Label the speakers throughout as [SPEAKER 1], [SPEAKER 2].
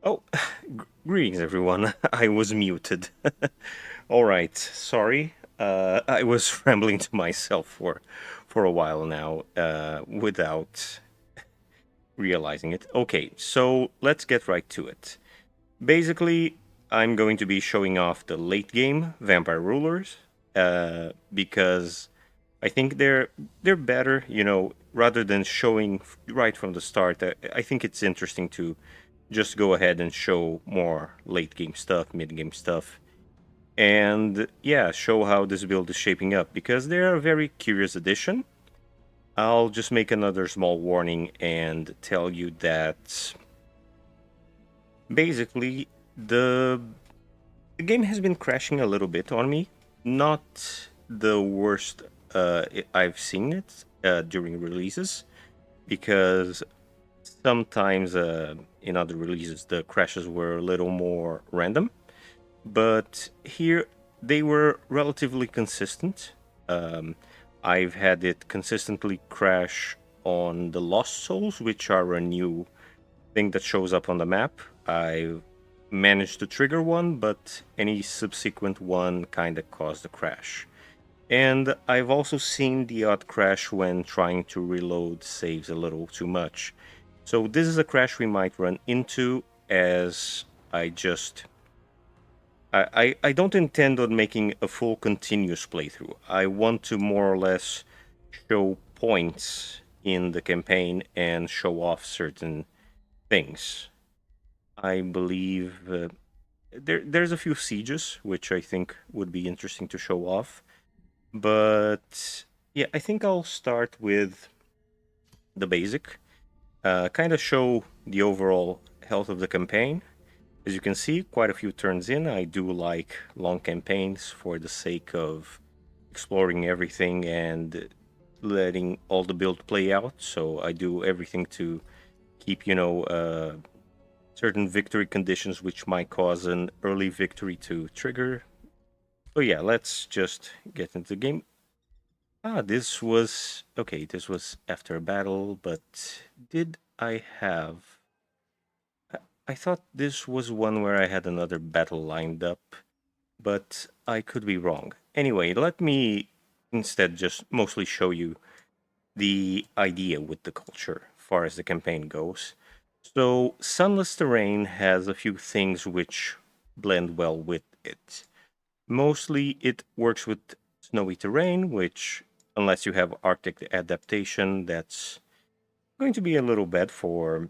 [SPEAKER 1] Oh, greetings, everyone. I was muted. All right, sorry. I was rambling to myself for a while now, without realizing it. Okay, so let's get right to it. Basically, I'm going to be showing off the late game vampire rulers, because I think they're better. Rather than showing right from the start. I think it's interesting to just go ahead and show more late game stuff, mid game stuff, and yeah, show how this build is shaping up because they're a very curious addition. I'll just make another small warning and tell you that basically the the game has been crashing a little bit on me. Not the worst I've seen it during releases, because sometimes in other releases the crashes were a little more random, but here they were relatively consistent. Um, I've had it consistently crash on the Lost Souls, which are a new thing that shows up on the map. I've managed to trigger one, but any subsequent one kind of caused a crash. And I've also seen the odd crash when trying to reload saves a little too much. So this is a crash we might run into, as I just I don't intend on making a full continuous playthrough. I want to more or less show points in the campaign and show off certain things. I believe there's a few sieges which I think would be interesting to show off, but yeah, I think I'll start with the basic, kind of show the overall health of the campaign. As you can see, quite a few turns in. I do like long campaigns for the sake of exploring everything and letting all the build play out. So I do everything to keep, certain victory conditions which might cause an early victory to trigger. So yeah, let's just get into the game. This was okay. This was after a battle, but did I have? I thought this was one where I had another battle lined up, but I could be wrong. Anyway, let me instead just mostly show you the idea with the culture, as far as the campaign goes. So, Sunless Terrain has a few things which blend well with it. Mostly, it works with snowy terrain, which, unless you have Arctic adaptation, that's going to be a little bad for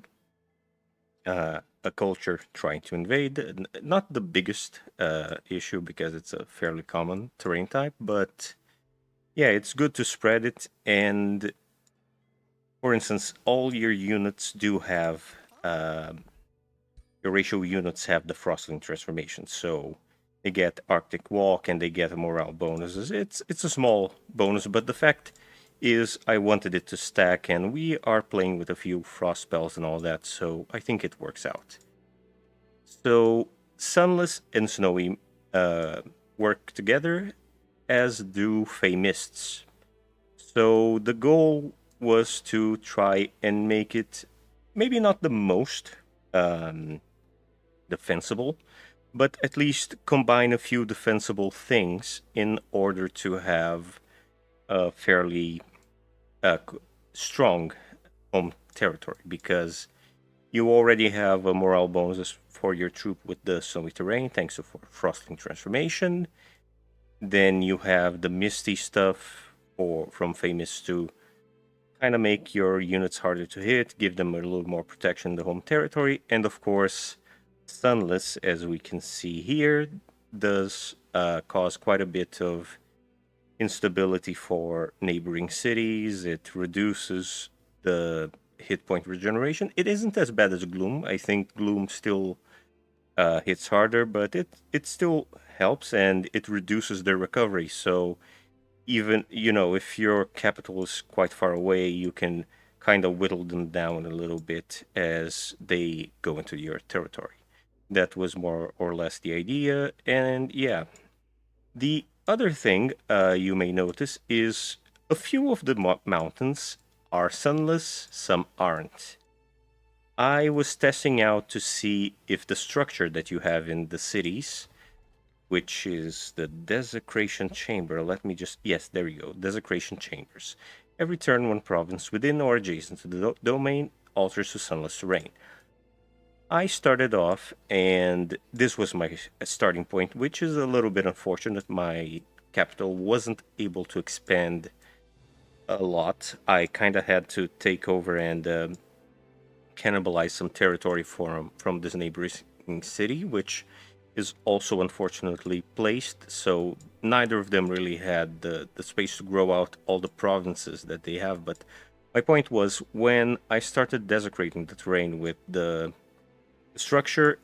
[SPEAKER 1] a culture trying to invade. Not the biggest issue because it's a fairly common terrain type, but yeah, it's good to spread it. And for instance, all your units do have your ratio units have the Frostling transformation, so they get Arctic Walk and they get a morale bonuses. It's a small bonus, but the fact is I wanted it to stack, and we are playing with a few frost spells and all that, so I think it works out. So Sunless and Snowy work together, as do Fey Mists. So the goal was to try and make it maybe not the most um, defensible, but at least combine a few defensible things in order to have a fairly strong home territory, because you already have a morale bonus for your troop with the snowy terrain thanks to frosting transformation. Then you have the misty stuff from famous to kind of make your units harder to hit, give them a little more protection in the home territory, and of course sunless, as we can see here, does cause quite a bit of instability for neighboring cities. It reduces the hit point regeneration. It isn't as bad as Gloom. I think Gloom still hits harder, but it still helps and it reduces their recovery. So even if your capital is quite far away, you can kind of whittle them down a little bit as they go into your territory. That was more or less the idea, and yeah, the other thing you may notice is a few of the mountains are sunless, some aren't. I was testing out to see if the structure that you have in the cities, which is the desecration chamber. Let me just, yes, there you go, desecration chambers. Every turn, one province within or adjacent to the domain alters to sunless terrain. I started off, and this was my starting point, which is a little bit unfortunate. My capital wasn't able to expand a lot. I kind of had to take over and cannibalize some territory from this neighboring city, which is also unfortunately placed. So neither of them really had the space to grow out all the provinces that they have. But my point was, when I started desecrating the terrain with the structure,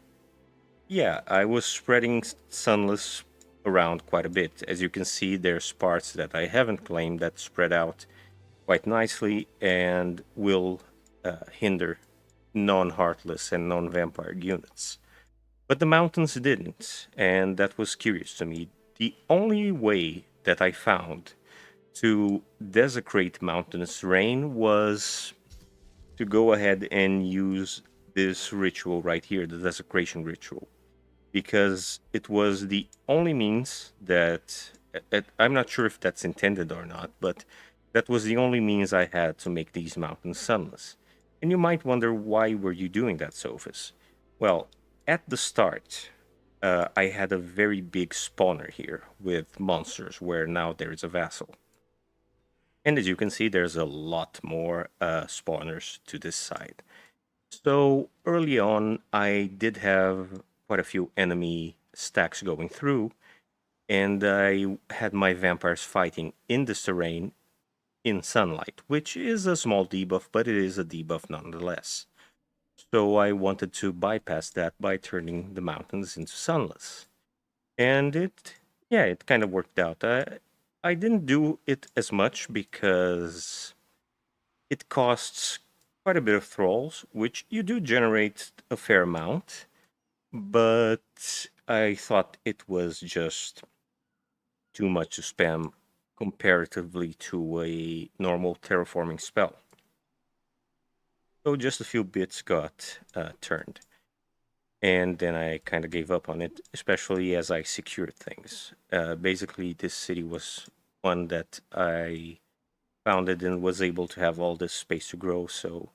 [SPEAKER 1] yeah, I was spreading sunless around quite a bit. As you can see, there's parts that I haven't claimed that spread out quite nicely and will hinder non-heartless and non-vampire units. But the mountains didn't, and that was curious to me. The only way that I found to desecrate mountainous terrain was to go ahead and use this ritual right here, the desecration ritual, because it was the only means that I'm not sure if that's intended or not, but that was the only means I had to make these mountains sunless. And you might wonder, why were you doing that, Sophus? Well, at the start, I had a very big spawner here with monsters, where now there is a vassal. And as you can see, there's a lot more spawners to this side. So early on, I did have quite a few enemy stacks going through, and I had my vampires fighting in this terrain in sunlight, which is a small debuff, but it is a debuff nonetheless. So I wanted to bypass that by turning the mountains into sunless. And yeah, it kind of worked out. I didn't do it as much because it costs quite a bit of thralls, which you do generate a fair amount, but I thought it was just too much to spam comparatively to a normal terraforming spell. So just a few bits got turned. And then I kind of gave up on it, especially as I secured things. Basically, this city was one that I founded and was able to have all this space to grow. So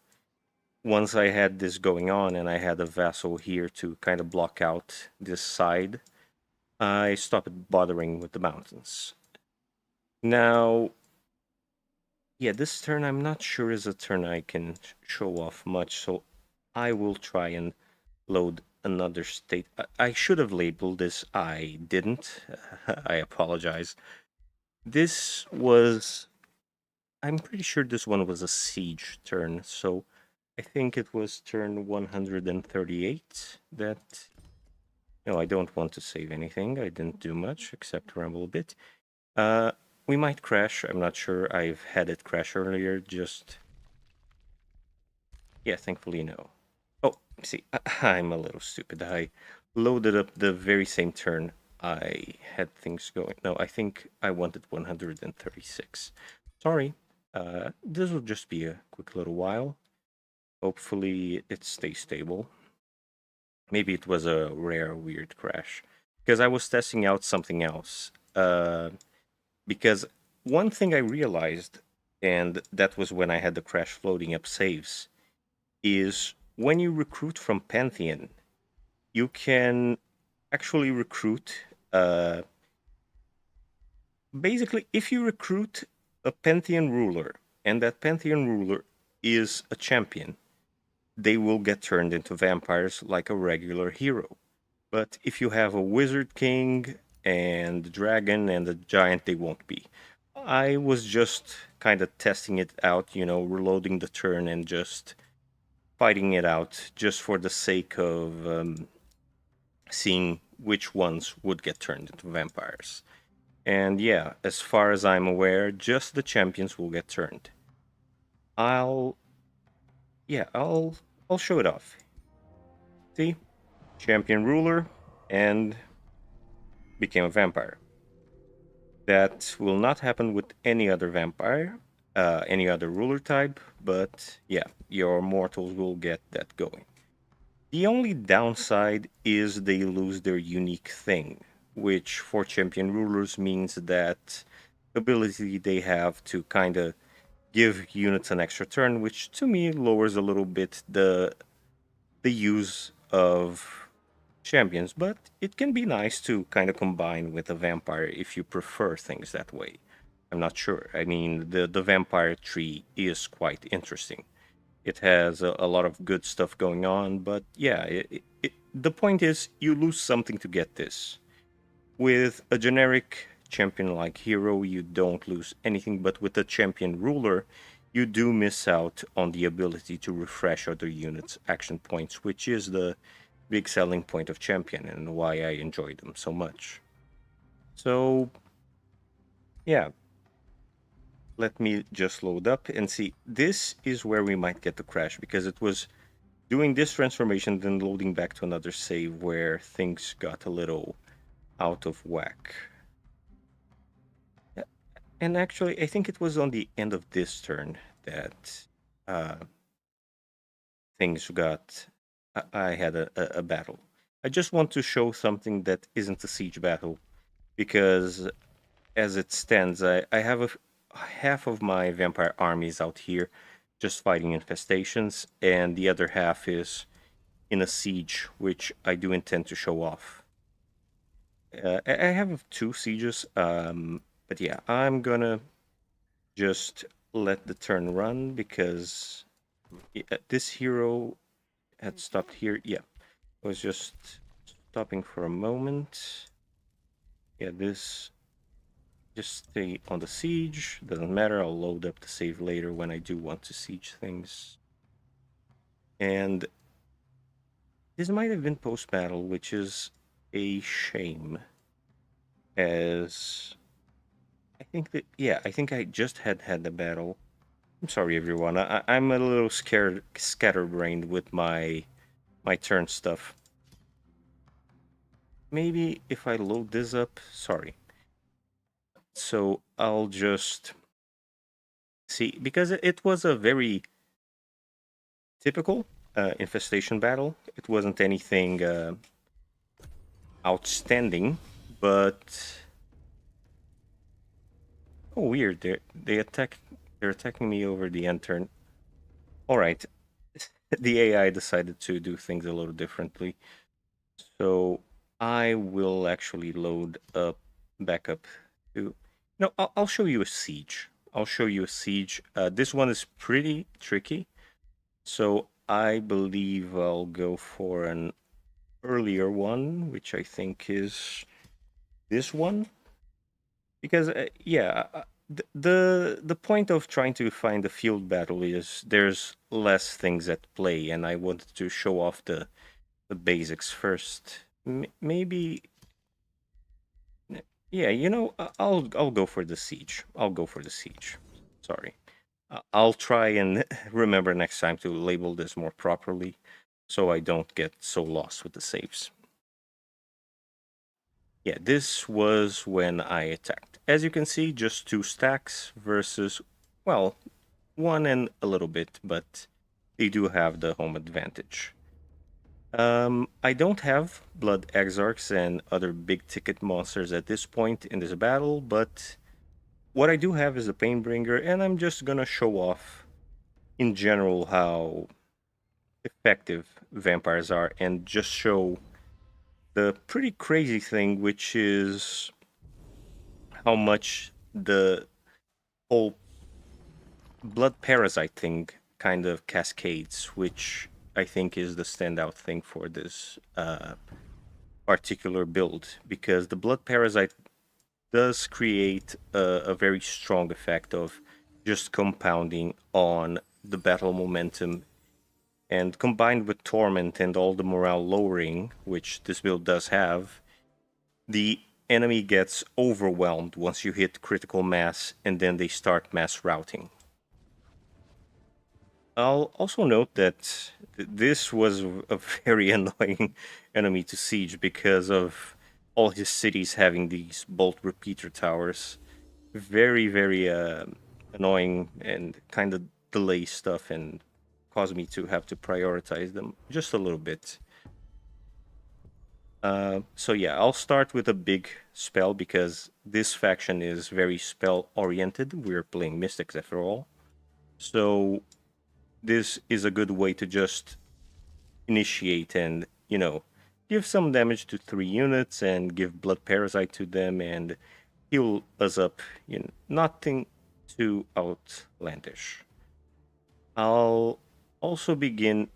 [SPEAKER 1] once I had this going on and I had a vassal here to kind of block out this side, I stopped bothering with the mountains. Now, yeah, this turn I'm not sure is a turn I can show off much, so I will try and load another state. I should have labeled this. I didn't. I apologize. This was. I'm pretty sure this one was a siege turn, so I think it was turn 138 that. No, I don't want to save anything. I didn't do much except ramble a bit. Uh, we might crash. I'm not sure. I've had it crash earlier. Just. Yeah, thankfully, no. Oh, see, I'm a little stupid. I loaded up the very same turn I had things going. No, I think I wanted 136. Sorry. This will just be a quick little while. Hopefully it stays stable. Maybe it was a rare weird crash. Because I was testing out something else. Because one thing I realized, and that was when I had the crash loading up saves, is when you recruit from Pantheon, you can actually recruit. Basically, if you recruit a Pantheon ruler, and that Pantheon ruler is a champion, they will get turned into vampires like a regular hero. But if you have a Wizard King and the Dragon and the Giant, they won't be. I was just kind of testing it out, reloading the turn and just fighting it out just for the sake of seeing which ones would get turned into vampires. And yeah, as far as I'm aware, just the champions will get turned. I'll yeah, I'll show it off. See? Champion ruler and became a vampire. That will not happen with any other vampire. any other ruler type, but yeah, your mortals will get that going. The only downside is they lose their unique thing, which for champion rulers means that ability they have to kind of give units an extra turn, which to me lowers a little bit the use of champions, but it can be nice to kind of combine with a vampire if you prefer things that way. I'm not sure. I mean, the vampire tree is quite interesting. It has a lot of good stuff going on, but yeah, the point is you lose something to get this. With a generic champion like hero, you don't lose anything, but with a champion ruler, you do miss out on the ability to refresh other units' action points, which is the big selling point of champion and why I enjoy them so much. So, yeah, let me just load up and see. This is where we might get the crash because it was doing this transformation, then loading back to another save where things got a little out of whack. Yeah, and actually, I think it was on the end of this turn that uh, things got. I had a battle. I just want to show something that isn't a siege battle because, as it stands, I have half of my vampire armies out here just fighting infestations, and the other half is in a siege, which I do intend to show off. I have two sieges, but yeah, I'm gonna just let the turn run because this hero had stopped here. Yeah, I was just stopping for a moment. Yeah, this just stay on the siege. Doesn't matter. I'll load up the save later when I do want to siege things. And this might have been post battle, which is a shame, as I think that yeah, I think I just had the battle. I'm sorry, everyone. I'm a little scared, scatterbrained with my turn stuff. Maybe if I load this up, sorry. So I'll just see because it was a very typical infestation battle. It wasn't anything outstanding, but oh, weird. They're attacking me over the end turn. All right, the AI decided to do things a little differently. So I will actually load up back up to. No, I'll show you a siege. I'll show you a siege. This one is pretty tricky. So I believe I'll go for an earlier one, which I think is this one. Because yeah, the point of trying to find the field battle is there's less things at play, and I wanted to show off the basics first. Maybe yeah, I'll go for the siege. I'll go for the siege. Sorry. I'll try and remember next time to label this more properly so I don't get so lost with the saves. Yeah, this was when I attacked. As you can see, just two stacks versus, well, one and a little bit, but they do have the home advantage. I don't have Blood Exarchs and other big ticket monsters at this point in this battle, but what I do have is a Painbringer, and I'm just gonna show off in general how effective vampires are and just show the pretty crazy thing, which is how much the whole blood parasite thing kind of cascades, which I think is the standout thing for this particular build, because the blood parasite does create a very strong effect of just compounding on the battle momentum, and combined with torment and all the morale lowering, which this build does have, the enemy gets overwhelmed once you hit critical mass and then they start mass routing. I'll also note that this was a very annoying enemy to siege because of all his cities having these bolt repeater towers. Very, very annoying and kind of delay stuff and cause me to have to prioritize them just a little bit. So yeah, I'll start with a big spell because this faction is very spell oriented. We're playing mystics after all. So this is a good way to just initiate and, give some damage to 3 units and give blood parasite to them and heal us up. Nothing too outlandish. I'll also begin.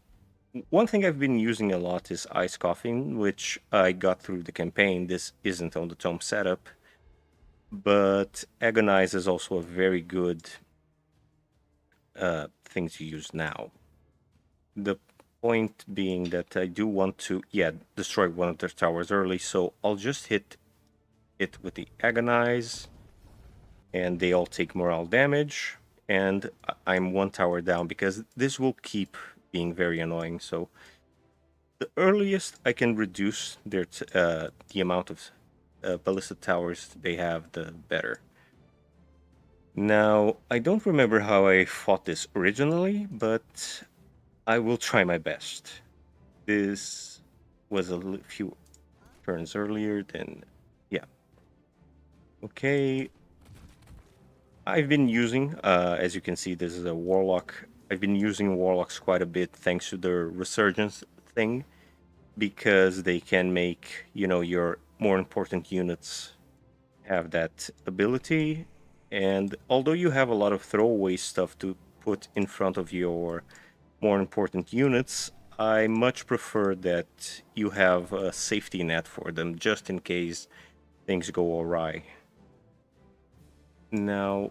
[SPEAKER 1] One thing I've been using a lot is Ice Coughing, which I got through the campaign. This isn't on the tome setup, but Agonize is also a very good thing to use now. The point being that I do want to, destroy one of their towers early, so I'll just hit it with the Agonize, and they all take morale damage, and I'm one tower down because this will keep being very annoying. So the earliest I can reduce the amount of ballista towers they have, the better. Now, I don't remember how I fought this originally, but I will try my best. This was a few turns earlier than, yeah. Okay, I've been using, as you can see, this is a warlock. I've been using warlocks quite a bit thanks to the resurgence thing, because they can make, your more important units have that ability. And although you have a lot of throwaway stuff to put in front of your more important units, I much prefer that you have a safety net for them just in case things go awry. Now,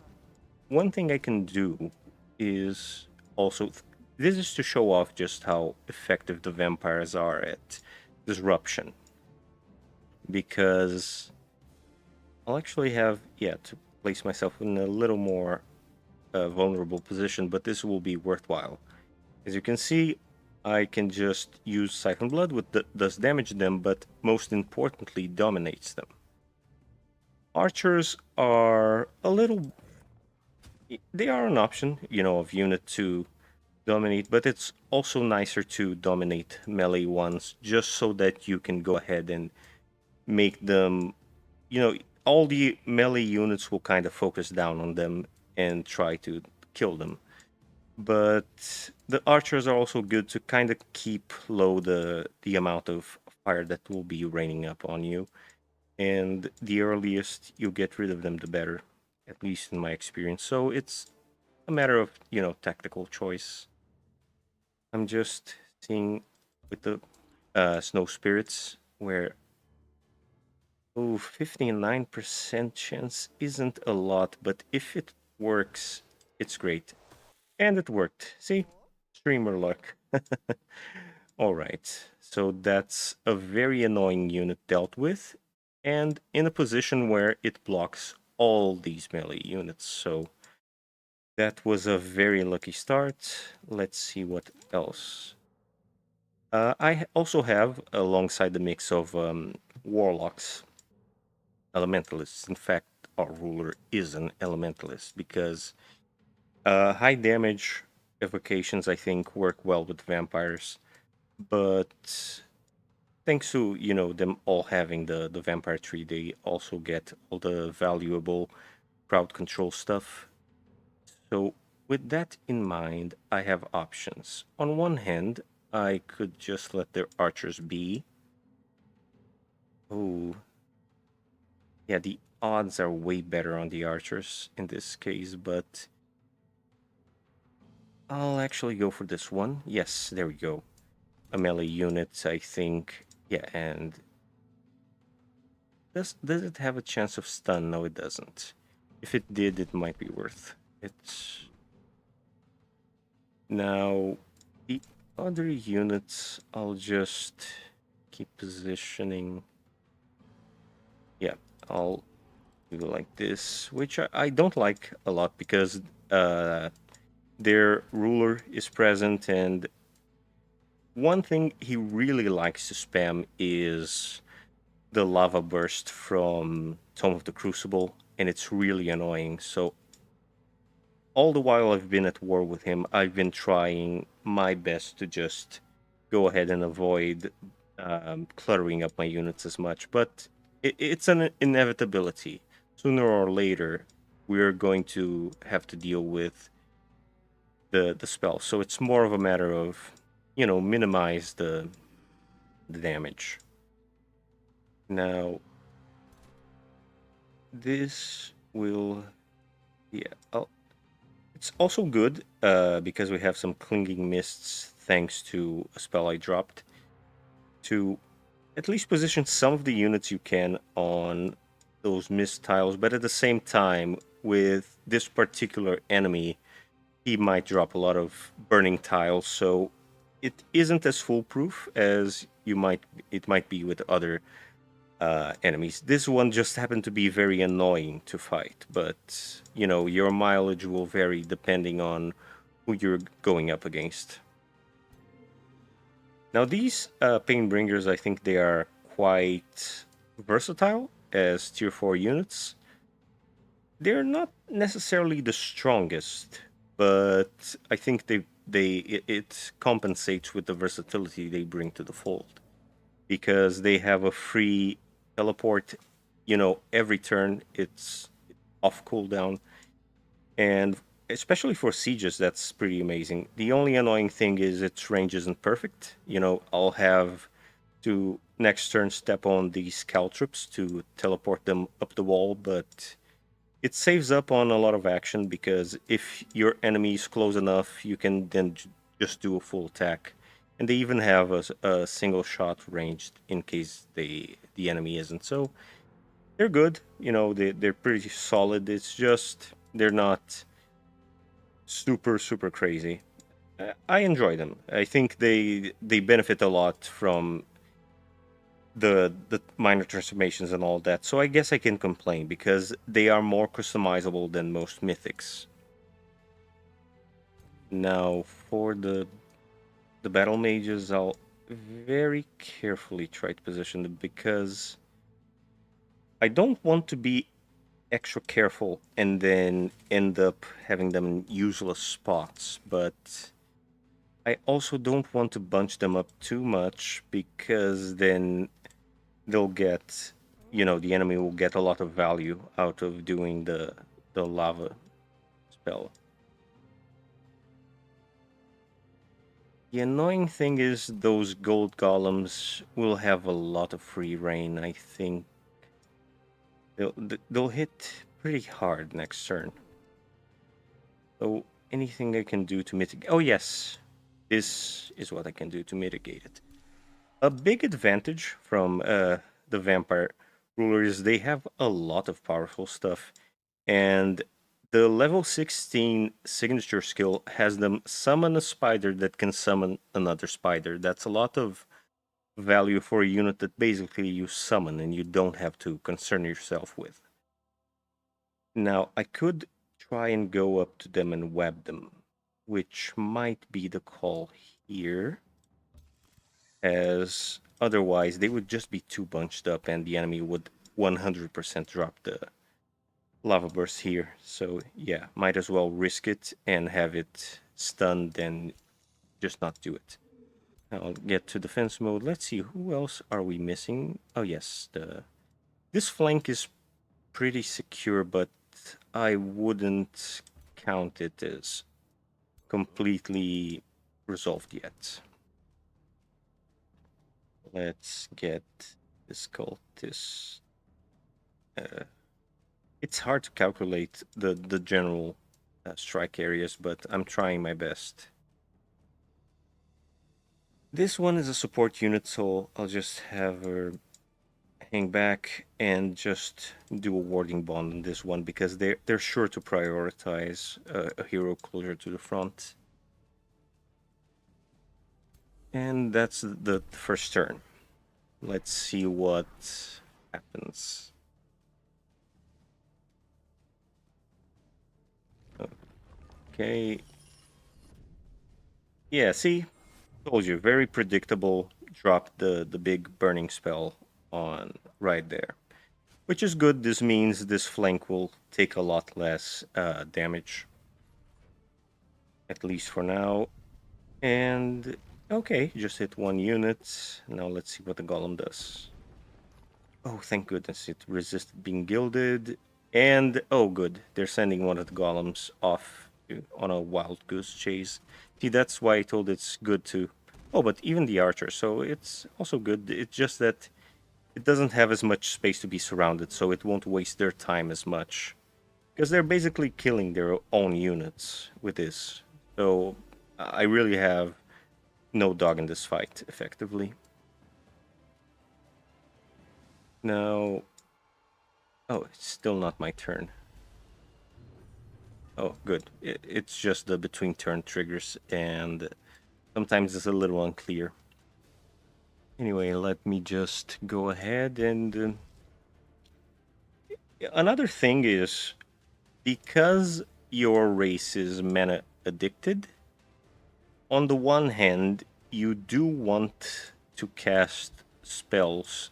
[SPEAKER 1] one thing I can do is also, this is to show off just how effective the vampires are at disruption, because I'll actually have, to place myself in a little more vulnerable position, but this will be worthwhile. As you can see, I can just use Siphon Blood, which does damage them, but most importantly, dominates them. Archers are a little... They are an option, of unit to dominate, but it's also nicer to dominate melee ones, just so that you can go ahead and make them, all the melee units will kind of focus down on them and try to kill them. But the archers are also good to kind of keep low the amount of fire that will be raining up on you. And the earliest you get rid of them, the better, at least in my experience. So it's a matter of, tactical choice. I'm just seeing with the snow spirits where 59% chance isn't a lot, but if it works, it's great. And it worked. See? Streamer luck. All right. So that's a very annoying unit dealt with, and in a position where it blocks all these melee units. So that was a very lucky start. Let's see what else. I also have, alongside the mix of warlocks, elementalists. In fact, our ruler is an elementalist because high damage evocations, I think, work well with vampires. But thanks to, them all having the vampire tree, they also get all the valuable crowd control stuff. So with that in mind, I have options. On one hand, I could just let their archers be. Oh, yeah, the odds are way better on the archers in this case, but I'll actually go for this one. Yes, there we go. A melee unit, I think. Yeah, and does it have a chance of stun? No, it doesn't. If it did, it might be worth it. Now, the other units, I'll just keep positioning. Yeah, I'll do like this, which I don't like a lot because their ruler is present, and one thing he really likes to spam is the lava burst from Tome of the Crucible, and it's really annoying. So all the while I've been at war with him, I've been trying my best to just go ahead and avoid cluttering up my units as much. But it's an inevitability. Sooner or later, we're going to have to deal with the spell. So it's more of a matter of, minimize the damage. Now, this will, yeah. It's also good because we have some clinging mists thanks to a spell I dropped to at least position some of the units you can on those mist tiles, but at the same time, with this particular enemy, he might drop a lot of burning tiles, so it isn't as foolproof as it might be with other enemies. This one just happened to be very annoying to fight, but your mileage will vary depending on who you're going up against. Now, these Painbringers, I think they are quite versatile as tier 4 units. They're not necessarily the strongest, but I think it compensates with the versatility they bring to the fold because they have a free teleport, every turn it's off cooldown, and especially for sieges that's pretty amazing. The only annoying thing is its range isn't perfect. I'll have to next turn step on these caltrops to teleport them up the wall, but it saves up on a lot of action because if your enemy is close enough, you can then just do a full attack. And they even have a single shot ranged in case the enemy isn't. So they're good. They're pretty solid. It's just they're not super super crazy. I enjoy them. I think they benefit a lot from the minor transformations and all that. So I guess I can complain because they are more customizable than most mythics. Now for the battle mages, I'll very carefully try to position them because I don't want to be extra careful and then end up having them in useless spots, but I also don't want to bunch them up too much because then they'll get, the enemy will get a lot of value out of doing the lava spell. The annoying thing is those gold golems will have a lot of free reign. I think they'll hit pretty hard next turn. So anything I can do to mitigate? Oh yes, this is what I can do to mitigate it. A big advantage from the vampire ruler is they have a lot of powerful stuff, and the level 16 signature skill has them summon a spider that can summon another spider. That's a lot of value for a unit that basically you summon and you don't have to concern yourself with. Now, I could try and go up to them and web them, which might be the call here, as otherwise they would just be too bunched up and the enemy would 100% drop the lava burst here. So yeah, might as well risk it and have it stunned than just not do it. I'll get to defense mode. Let's see, who else are we missing? Oh yes, this flank is pretty secure, but I wouldn't count it as completely resolved yet. Let's get this cultist. It's hard to calculate the general strike areas, but I'm trying my best. This one is a support unit, so I'll just have her hang back and just do a warding bond on this one because they're sure to prioritize a hero closer to the front. And that's the first turn. Let's see what happens. Okay. Yeah, see? Told you, very predictable. Drop the big burning spell on right there. Which is good. This means this flank will take a lot less damage. at least for now. And okay, just hit one unit. Now let's see what the golem does. Oh, thank goodness it resisted being gilded. And oh, good, they're sending one of the golems off on a wild goose chase. See, that's why I told it's good to. Oh, but even the archer, so it's also good. It's just that it doesn't have as much space to be surrounded, so it won't waste their time as much. Because they're basically killing their own units with this. So I really have no dog in this fight, effectively. Now, oh, it's still not my turn. Oh, good. It's just the between turn triggers, and sometimes it's a little unclear. Anyway, let me just go ahead and. Another thing is because your race is mana addicted, on the one hand, you do want to cast spells,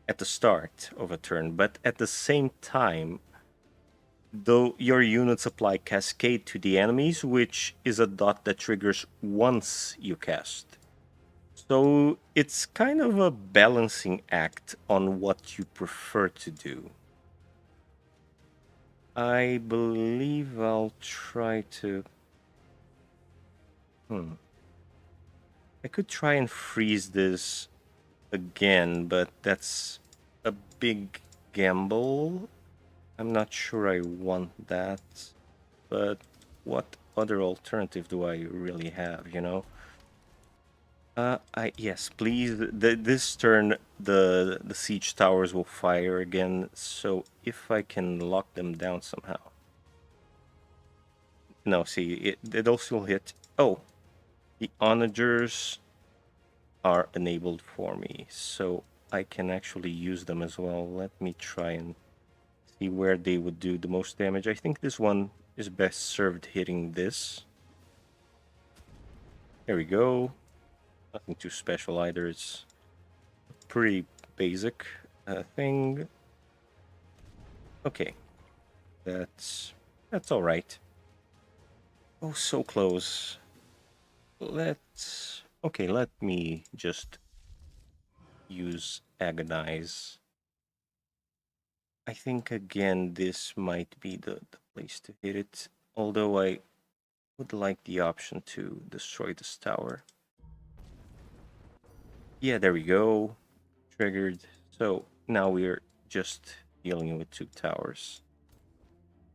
[SPEAKER 1] at the start of a turn, but at the same time, though your units apply cascade to the enemies, which is a dot that triggers once you cast. So it's kind of a balancing act on what you prefer to do. I believe I'll try to. I could try and freeze this again, but that's a big gamble. I'm not sure I want that. But what other alternative do I really have, yes, please. This turn, the siege towers will fire again. So if I can lock them down somehow. No, see, it'll still hit. Oh, the onagers are enabled for me, so I can actually use them as well. Let me try and see where they would do the most damage. I think this one is best served hitting this. There we go. Nothing too special either. It's a pretty basic thing. Okay, that's all right. Oh, so close. Let me just use agonize. I think again this might be the place to hit it. Although I would like the option to destroy this tower. Yeah, there we go. Triggered. So now we're just dealing with two towers.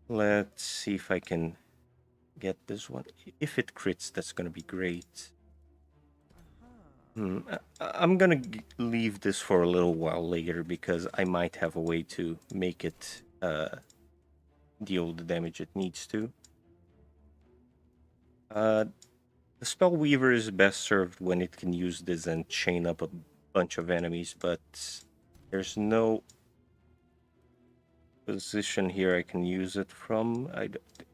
[SPEAKER 1] Let's see if I can get this one. If it crits, that's gonna be great. I'm gonna leave this for a little while later because I might have a way to make it deal the damage it needs to. The spell weaver is best served when it can use this and chain up a bunch of enemies, but there's no position here I can use it from. I don't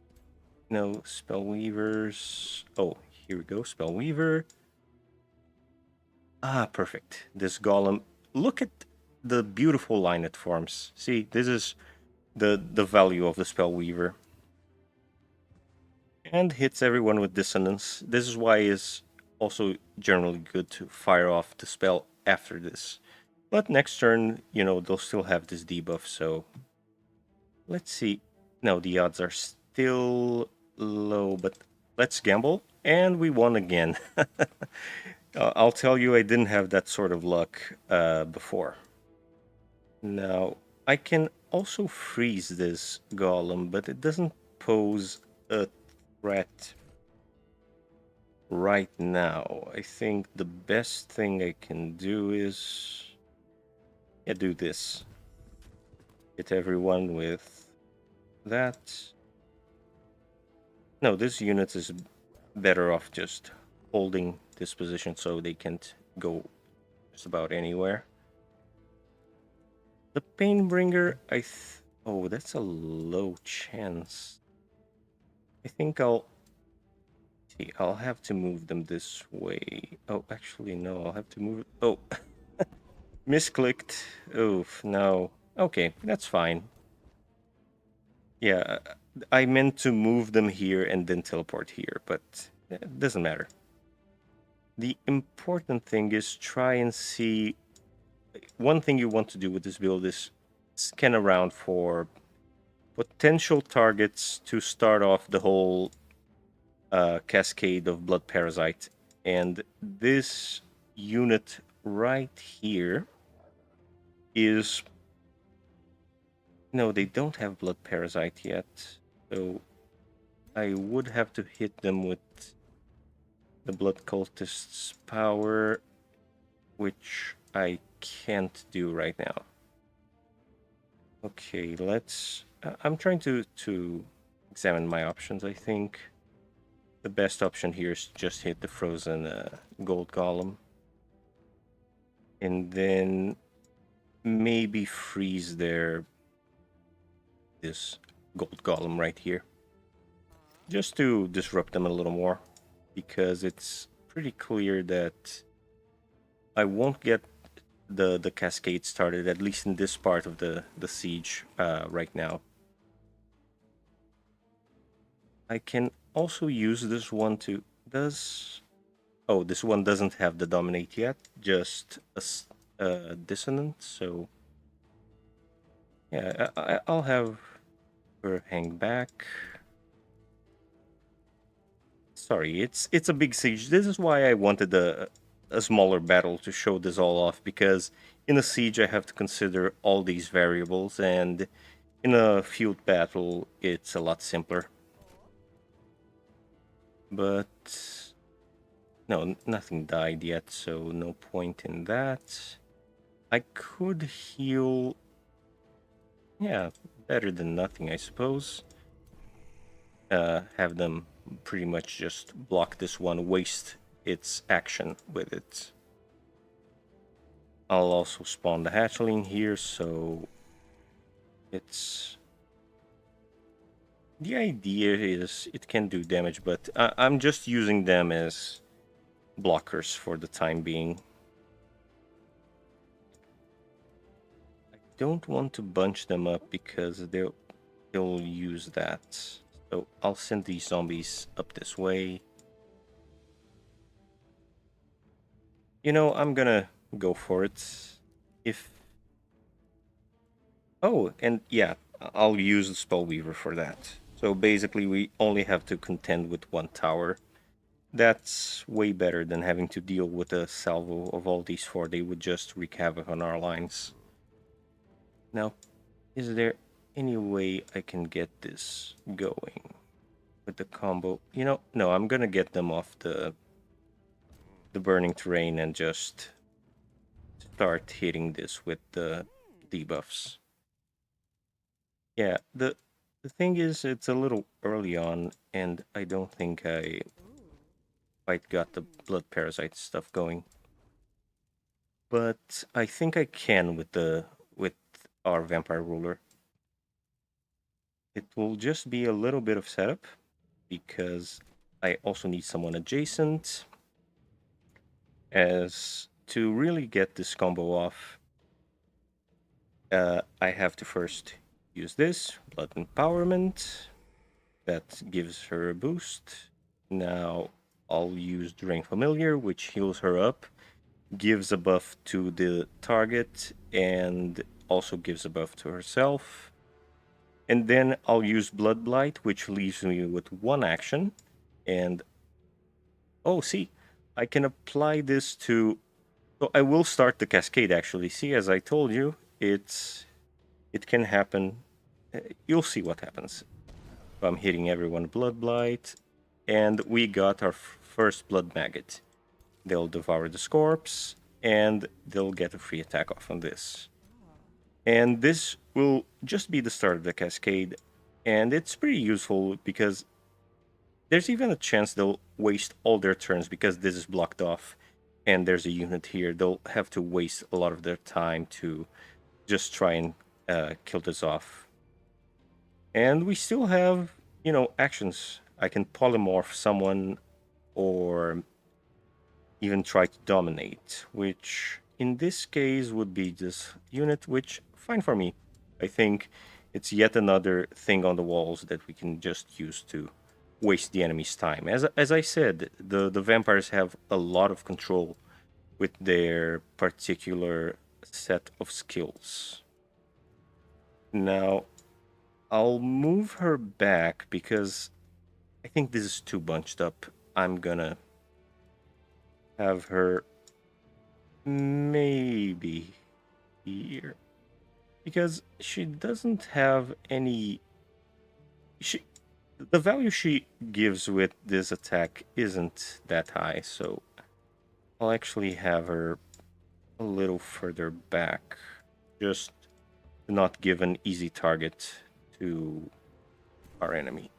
[SPEAKER 1] know. Spell weavers. Oh, here we go. Spell weaver. Ah, perfect. This golem. Look at the beautiful line it forms. See, this is the value of the spell weaver. And hits everyone with dissonance. This is why it's also generally good to fire off the spell after this. But next turn, they'll still have this debuff, so let's see. No, the odds are still low, but let's gamble. And we won again. I'll tell you, I didn't have that sort of luck before. Now, I can also freeze this golem, but it doesn't pose a threat right now. I think the best thing I can do is do this. Hit everyone with that. No, this unit is better off just holding this position so they can't go just about anywhere. The Painbringer, oh, that's a low chance. I think I'll have to move them this way. Oh, actually, no, I'll have to move it. Oh, misclicked. Oof, no. Okay, that's fine. Yeah, I meant to move them here and then teleport here, but it doesn't matter. The important thing is try and see. One thing you want to do with this build is scan around for potential targets to start off the whole cascade of blood parasite. And this unit right here is, no, they don't have blood parasite yet, so I would have to hit them with the blood cultist's power, which I can't do right now. Okay, let's. I'm trying to examine my options. I think the best option here is just hit the frozen gold golem, and then maybe freeze this gold golem right here, just to disrupt them a little more, because it's pretty clear that I won't get the cascade started, at least in this part of the siege right now. I can also use this one to does. Oh, this one doesn't have the dominate yet, just a dissonant. So yeah, I'll have her hang back. Sorry, it's a big siege. This is why I wanted a smaller battle to show this all off, because in a siege I have to consider all these variables, and in a field battle it's a lot simpler. But no, nothing died yet, so no point in that. I could heal. Yeah, better than nothing, I suppose. Have them pretty much just block this one, waste its action with it. I'll also spawn the hatchling here, so it's... The idea is it can do damage, but I'm just using them as blockers for the time being. I don't want to bunch them up because they'll use that. So I'll send these zombies up this way. You know, I'm gonna go for it. If... Oh, and yeah, I'll use the Spellweaver for that. So basically we only have to contend with one tower. That's way better than having to deal with a salvo of all these four. They would just wreak havoc on our lines. Now, is there any way I can get this going with the combo? You know, no, I'm gonna get them off the burning terrain and just start hitting this with the debuffs. Yeah, the thing is, it's a little early on, and I don't think I quite got the blood parasite stuff going. But I think I can with our vampire ruler. It will just be a little bit of setup, because I also need someone adjacent, as to really get this combo off. I have to first use this blood empowerment that gives her a boost. Now I'll use Drain Familiar, which heals her up, gives a buff to the target, and also gives a buff to herself. And then I'll use Blood Blight, which leaves me with one action. And oh, see, I can apply this to... So I will start the cascade, actually. See, as I told you, it can happen. You'll see what happens. I'm hitting everyone Blood Blight, and we got our first Blood Maggot. They'll devour the Scorps, and they'll get a free attack off on this. And this will just be the start of the cascade, and it's pretty useful because there's even a chance they'll waste all their turns because this is blocked off, and there's a unit here. They'll have to waste a lot of their time to just try and kill this off. And we still have, you know, actions. I can polymorph someone or even try to dominate, which in this case would be this unit, which fine for me. I think It's yet another thing on the walls that we can just use to waste the enemy's time. As I said, the vampires have a lot of control with their particular set of skills. Now, I'll move her back because I think this is too bunched up. I'm gonna have her maybe here because she doesn't have any. She the value she gives with this attack isn't that high, so I'll actually have her a little further back, just to not give an easy target to our enemy.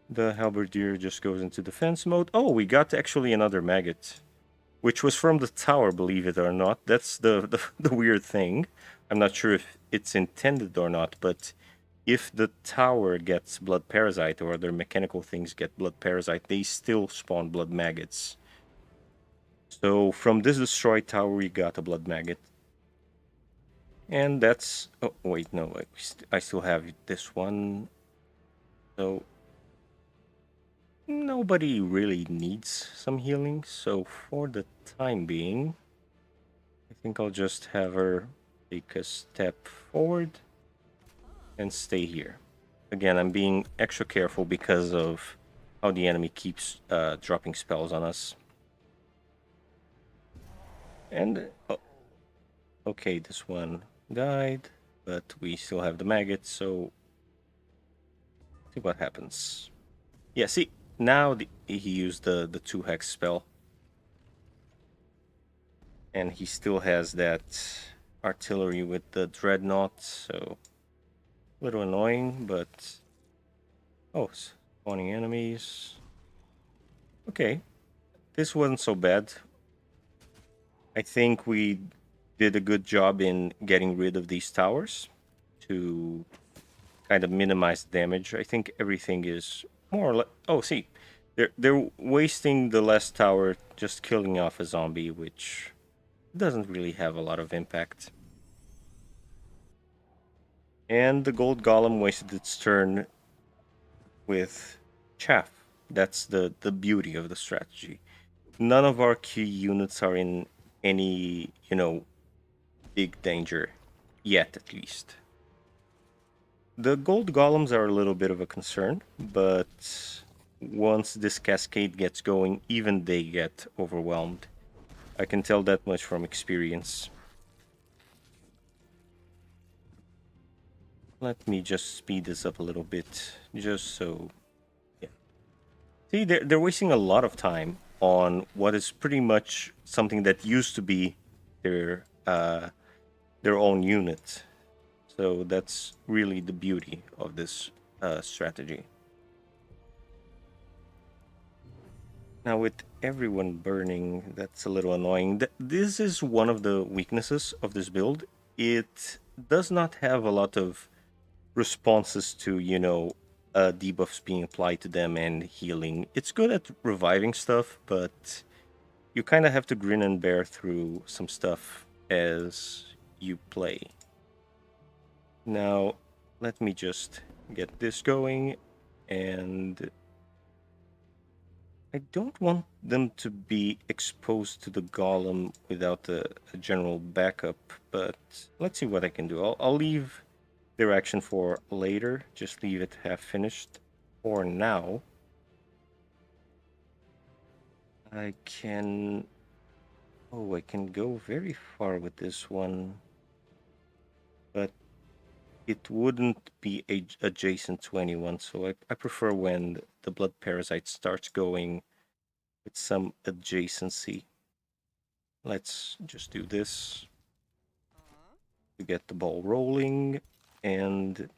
[SPEAKER 1] The halberdier just goes into defense mode. Oh, we got actually another maggot, which was from the tower, believe it or not. That's the weird thing. I'm not sure if it's intended or not, but if the tower gets blood parasite or other mechanical things get blood parasite, they still spawn blood maggots. So from this destroyed tower, we got a blood maggot. And that's... Oh, wait, no. I still have this one. So nobody really needs some healing. So for the time being, I think I'll just have her take a step forward and stay here. Again, I'm being extra careful because of how the enemy keeps dropping spells on us. And okay, this one died, but we still have the maggot, so see what happens. Yeah, see, now he used the 2 hex spell. And he still has that artillery with the dreadnought, so a little annoying, but... Oh, spawning enemies. Okay, this wasn't so bad. I think we did a good job in getting rid of these towers to kind of minimize damage. I think everything is more or less... Oh, see, they're wasting the last tower just killing off a zombie, which doesn't really have a lot of impact. And the gold golem wasted its turn with chaff. That's the beauty of the strategy. None of our key units are in any, big danger. Yet, at least. The gold golems are a little bit of a concern, but once this cascade gets going, even they get overwhelmed. I can tell that much from experience. Let me just speed this up a little bit, just so... Yeah. See, they're wasting a lot of time on what is pretty much something that used to be their own unit. So that's really the beauty of this strategy. Now with everyone burning, that's a little annoying. This is one of the weaknesses of this build. It does not have a lot of responses to, debuffs being applied to them and healing. It's good at reviving stuff, but you kind of have to grin and bear through some stuff as you play. Now, let me just get this going, and I don't want them to be exposed to the golem without a general backup, but let's see what I can do. I'll leave their action for later, just leave it half finished. For now, I can... Oh, I can go very far with this one, but it wouldn't be adjacent to anyone, so I prefer when the blood parasite starts going with some adjacency. Let's just do this to get the ball rolling, and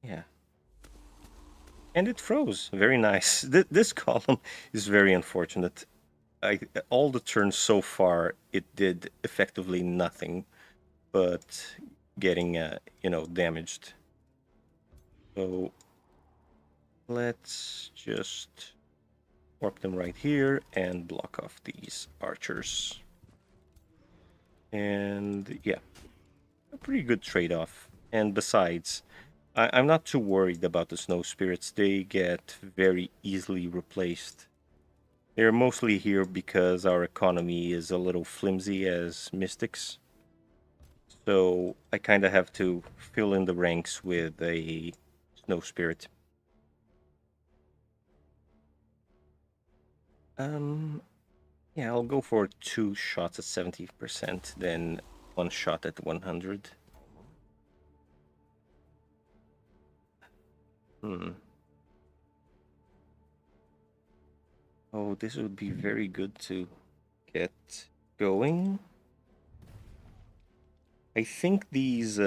[SPEAKER 1] yeah. And it froze. Very nice. This column is very unfortunate. All the turns so far, it did effectively nothing but getting, damaged. So let's just warp them right here and block off these archers. And yeah, a pretty good trade-off. And besides, I'm not too worried about the snow spirits. They get very easily replaced. They're mostly here because our economy is a little flimsy as mystics. So I kind of have to fill in the ranks with a snow spirit. Um, yeah, I'll go for two shots at 70%, then one shot at 100. Hmm. Oh, this would be very good to get going. I think these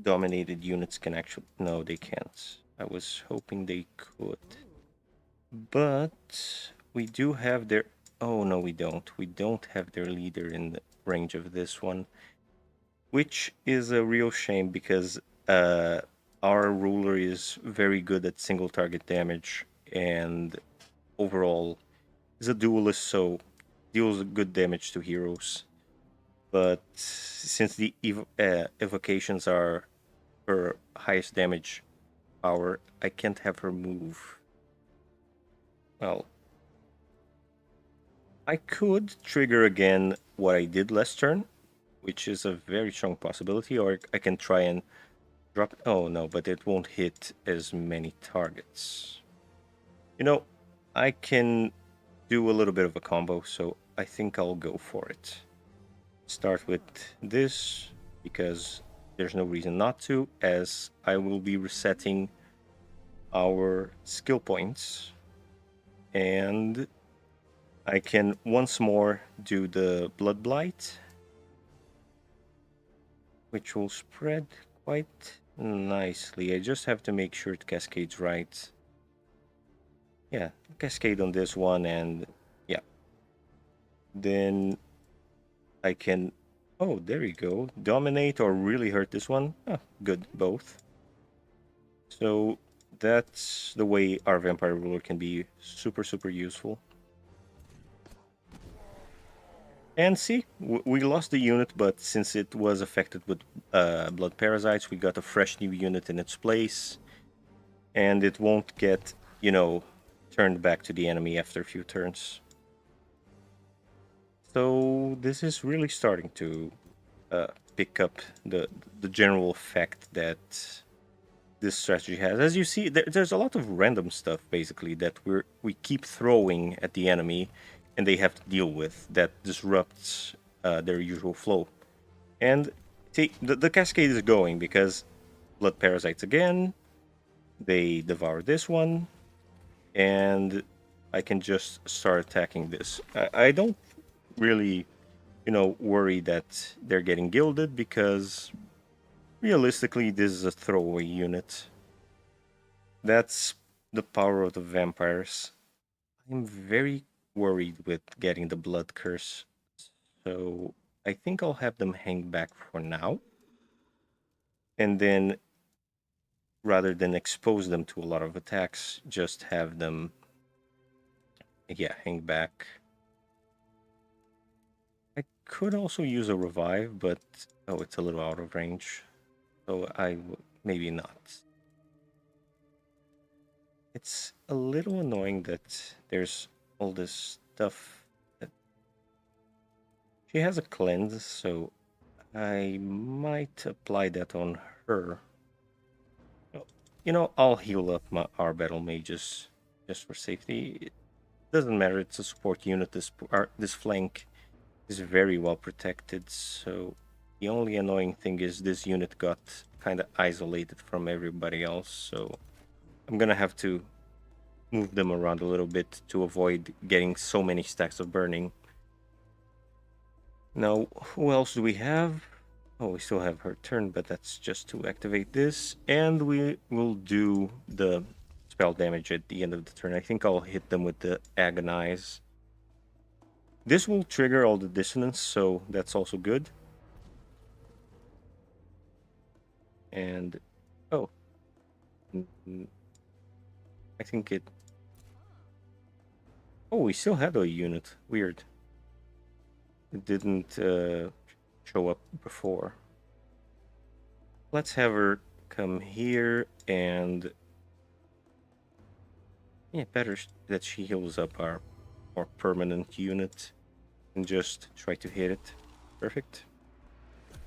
[SPEAKER 1] dominated units can actually. No, they can't. I was hoping they could. But we do have their. Oh, no, we don't. We don't have their leader in the range of this one, which is a real shame because uh, our ruler is very good at single target damage and overall is a duelist, so deals good damage to heroes. But since the evocations are her highest damage power, I can't have her move. Well, I could trigger again what I did last turn, which is a very strong possibility, or I can try and drop. Oh no, but it won't hit as many targets. You know, I can do a little bit of a combo, so I think I'll go for it. Start with this because there's no reason not to, as I will be resetting our skill points and I can once more do the Blood Blight, which will spread quite nicely. I just have to make sure it cascades right. Yeah, cascade on this one, and yeah. Then I can. Oh, there you go. Dominate or really hurt this one. Ah, good, both. So that's the way our Vampire Ruler can be super, super useful. And see, we lost the unit, but since it was affected with blood parasites, we got a fresh new unit in its place, and it won't get, turned back to the enemy after a few turns. So this is really starting to pick up the general effect that this strategy has. As you see, there's a lot of random stuff basically that we keep throwing at the enemy, and they have to deal with that disrupts their usual flow. And see, the cascade is going because blood parasites again. They devour this one, and I can just start attacking this. I don't really, worry that they're getting gilded because realistically, this is a throwaway unit. That's the power of the vampires. I'm very worried with getting the blood curse, so I think I'll have them hang back for now, and then rather than expose them to a lot of attacks, just have them, yeah, hang back. I could also use a revive, but oh, it's a little out of range, so maybe not. It's a little annoying that there's all this stuff. That she has a cleanse, so I might apply that on her. I'll heal up our battle mages just for safety. It doesn't matter. It's a support unit. This flank is very well protected. So the only annoying thing is this unit got kind of isolated from everybody else. So I'm gonna have to move them around a little bit to avoid getting so many stacks of burning. Now, who else do we have? Oh, we still have her turn, but that's just to activate this. And we will do the spell damage at the end of the turn. I think I'll hit them with the Agonize. This will trigger all the dissonance, so that's also good. And, oh. I think it... Oh, we still had a unit. Weird. It didn't show up before. Let's have her come here and yeah, better that she heals up our more permanent unit and just try to hit it. Perfect.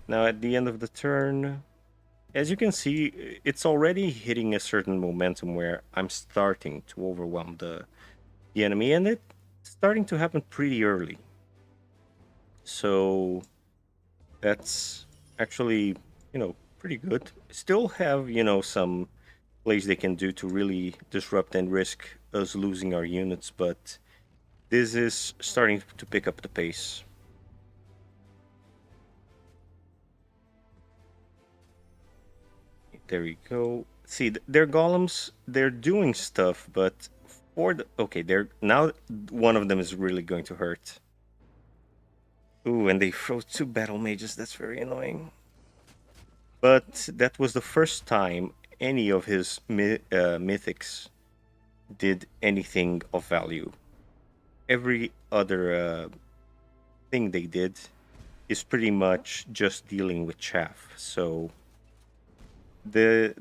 [SPEAKER 1] Now at the end of the turn, as you can see, it's already hitting a certain momentum where I'm starting to overwhelm the enemy, and it's starting to happen pretty early. So that's actually, pretty good. Still have, some plays they can do to really disrupt and risk us losing our units, but this is starting to pick up the pace. There we go. See, their golems, they're doing stuff, but for the okay, they're now one of them is really going to hurt. Ooh, and they froze two battle mages. That's very annoying. But that was the first time any of his mythics did anything of value. Every other thing they did is pretty much just dealing with chaff. So the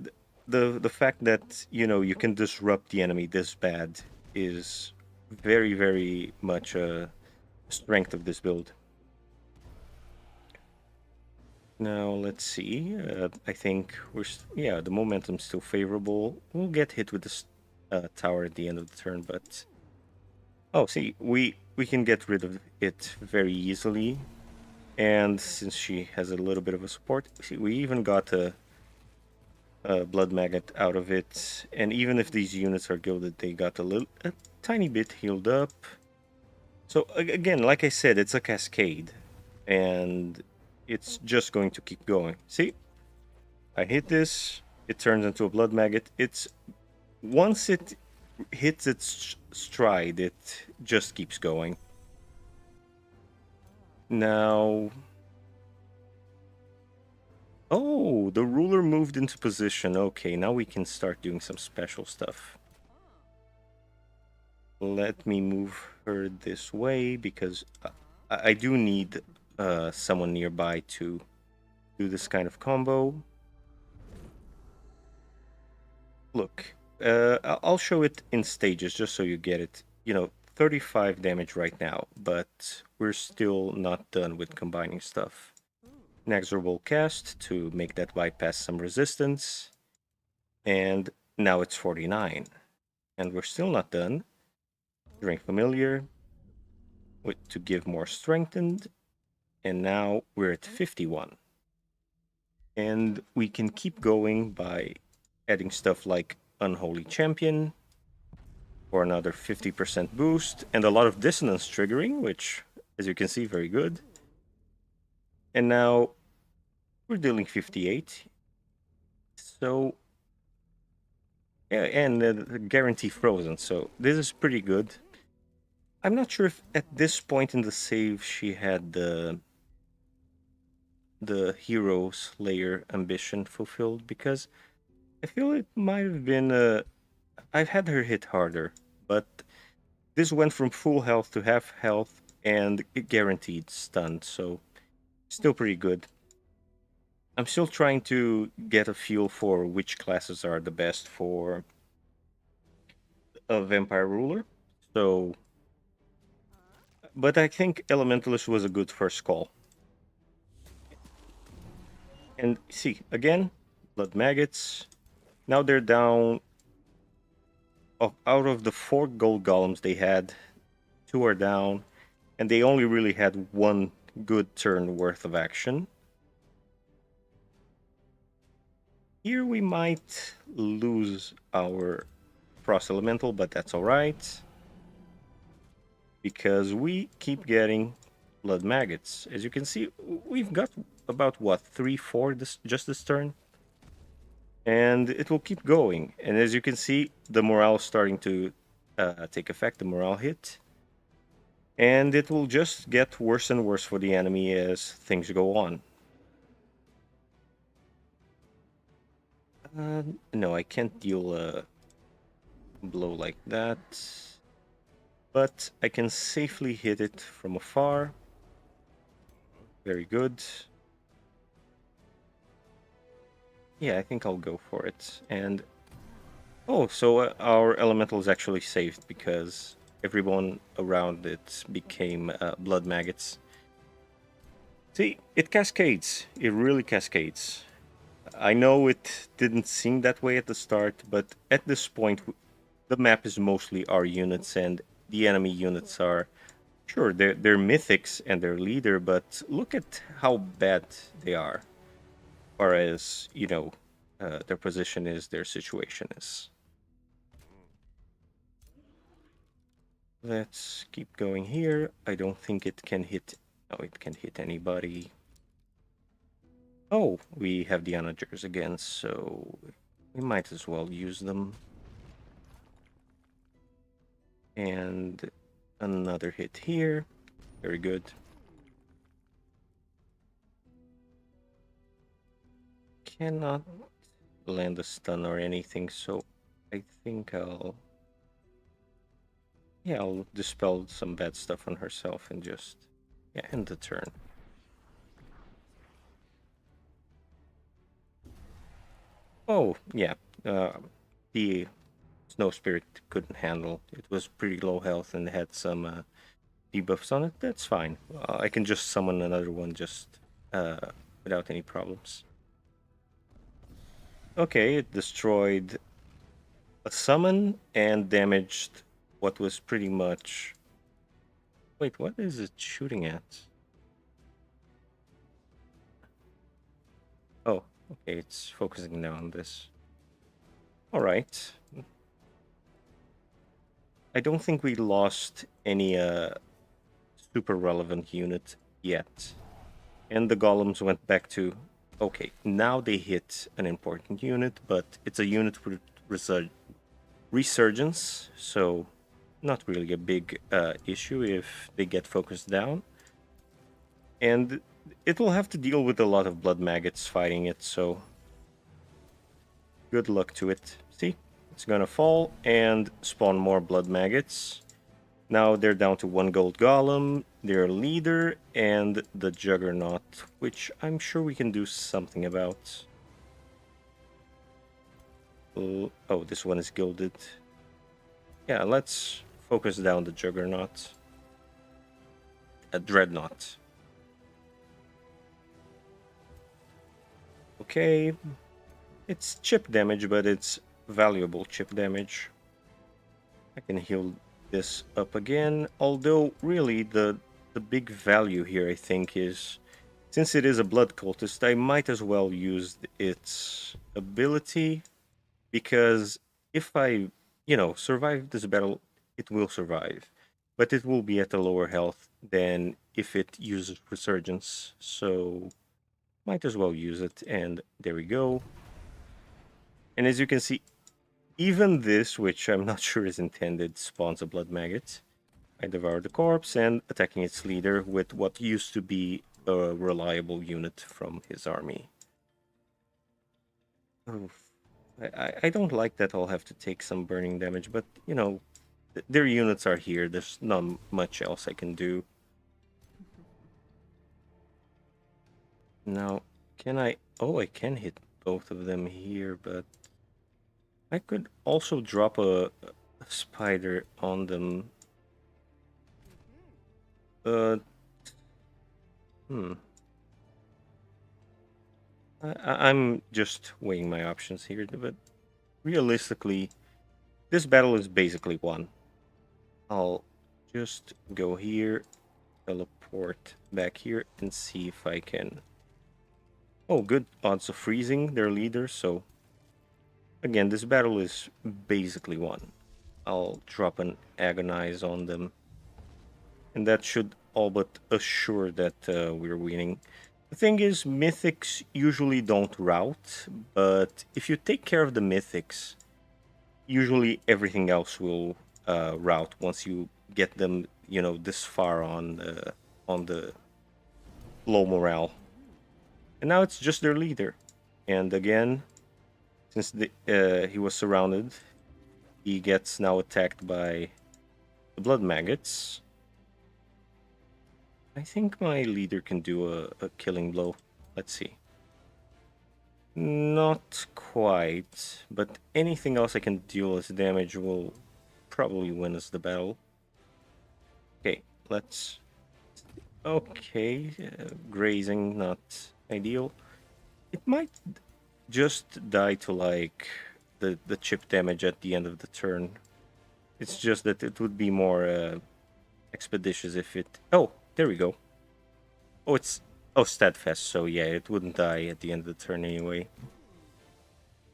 [SPEAKER 1] the fact that you can disrupt the enemy this bad is very very much a strength of this build. Now let's see. I think yeah, the momentum's still favorable. We'll get hit with this tower at the end of the turn, but oh, see, we can get rid of it very easily. And since she has a little bit of a support, see, we even got a blood magnet out of it. And even if these units are gilded, they got a tiny bit healed up. So again, like I said, it's a cascade, and it's just going to keep going. See, I hit this, it turns into a blood magnet. It's once it hits its stride, it just keeps going. Now, oh, the ruler moved into position. Okay, now we can start doing some special stuff. Let me move her this way because I do need someone nearby to do this kind of combo. Look, I'll show it in stages just so you get it. 35 damage right now, but we're still not done with combining stuff. Inexorable cast to make that bypass some resistance. And now it's 49. And we're still not done. Drink Familiar to give more strengthened. And now we're at 51. And we can keep going by adding stuff like Unholy Champion for another 50% boost and a lot of dissonance triggering, which, as you can see, very good. And now we're dealing 58. So, yeah, and the guarantee frozen. So this is pretty good. I'm not sure if at this point in the save she had the hero slayer ambition fulfilled, because I feel it might have been I've had her hit harder, but this went from full health to half health and guaranteed stun, so still pretty good. I'm still trying to get a feel for which classes are the best for a vampire ruler. So, but I think Elementalist was a good first call. And see, again, blood maggots. Now they're down. Out of the 4 gold golems they had, 2 are down, and they only really had 1 good turn worth of action. Here we might lose our Frost Elemental, but that's alright, because we keep getting blood maggots. As you can see, we've got about, what, 3-4 just this turn? And it will keep going. And as you can see, the morale is starting to take effect, the morale hit. And it will just get worse and worse for the enemy as things go on. No, I can't deal a blow like that. But I can safely hit it from afar. Very good. Yeah, I think I'll go for it. And oh, so our elemental is actually saved because everyone around it became blood maggots. See, it cascades. It really cascades. I know it didn't seem that way at the start, but at this point, the map is mostly our units, and the enemy units are sure they're mythics and their leader, but look at how bad they are, as far as their position is, their situation is. Let's keep going here. I don't think it can hit. No, it can hit anybody. Oh, we have the onagers again, so we might as well use them. And another hit here. Very good. Cannot land a stun or anything, so I think I'll dispel some bad stuff on herself and just end the turn. Oh, yeah. The Snow Spirit couldn't handle. It was pretty low health and had some debuffs on it. That's fine. I can just summon another one just without any problems. Okay, it destroyed a summon and damaged what was pretty much... Wait, what is it shooting at? Oh, okay, it's focusing now on this. Alright. I don't think we lost any super relevant unit yet. And the golems went back to... Okay, now they hit an important unit, but it's a unit with resurgence, so not really a big issue if they get focused down. And it will have to deal with a lot of blood maggots fighting it, so good luck to it. See, it's gonna fall and spawn more blood maggots. Now they're down to 1 gold golem, their leader, and the juggernaut, which I'm sure we can do something about. Oh, this one is gilded. Yeah, let's focus down the juggernaut. A dreadnought. Okay, it's chip damage, but it's valuable chip damage. I can heal this up again, although really the big value here I think is, since it is a blood cultist, I might as well use its ability, because if I survive this battle, it will survive, but it will be at a lower health than if it uses resurgence, so might as well use it. And there we go. And as you can see, even this, which I'm not sure is intended, spawns a blood maggot. I devour the corpse and attacking its leader with what used to be a reliable unit from his army. Oof. I don't like that I'll have to take some burning damage, but their units are here. There's not much else I can do. Now, can I... Oh, I can hit both of them here, but I could also drop a spider on them. Hmm. I'm just weighing my options here, but realistically, this battle is basically won. I'll just go here, teleport back here, and see if I can... Oh, good odds of freezing their leader, so... Again, this battle is basically won. I'll drop an Agonize on them. And that should all but assure that we're winning. The thing is, mythics usually don't rout, but if you take care of the mythics, usually everything else will rout once you get them, this far on the low morale. And now it's just their leader. And again, since he was surrounded, he gets now attacked by the blood maggots. I think my leader can do a killing blow. Let's see. Not quite, but anything else I can deal as damage will probably win us the battle. Okay, let's... Okay, grazing, not ideal. It might just die to, like, the chip damage at the end of the turn. It's just that it would be more expeditious if it... Oh, there we go. Oh, it's... Oh, steadfast, so yeah, it wouldn't die at the end of the turn anyway.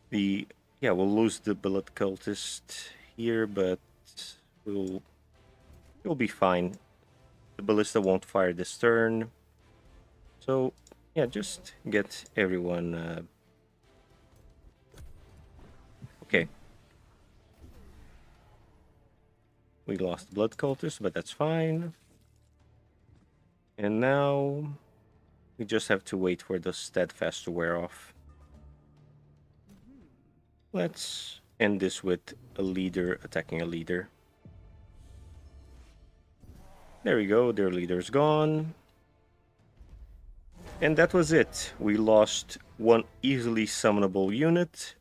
[SPEAKER 1] The... Yeah, we'll lose the bullet cultist here, but we'll be fine. The ballista won't fire this turn. So, yeah, just get everyone... Okay. We lost blood cultist, but that's fine. And now we just have to wait for the steadfast to wear off. Let's end this with a leader attacking a leader. There we go, their leader's gone. And that was it. We lost one easily summonable unit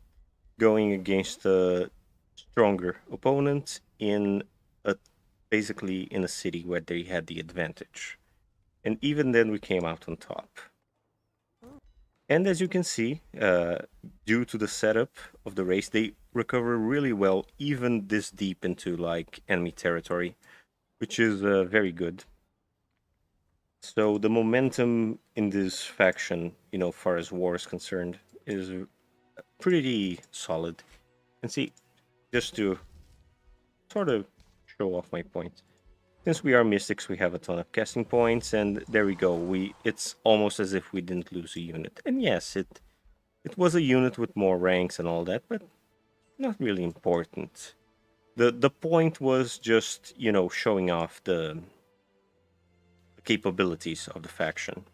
[SPEAKER 1] going against a stronger opponent in a basically in a city where they had the advantage. And even then we came out on top. And as you can see, due to the setup of the race, they recover really well, even this deep into like enemy territory, which is very good. So the momentum in this faction, far as war is concerned, is pretty solid. And see, just to sort of show off my point, since we are mystics, we have a ton of casting points, and there we go. It's almost as if we didn't lose a unit. And yes, it was a unit with more ranks and all that, but not really important. The point was just, showing off the capabilities of the faction,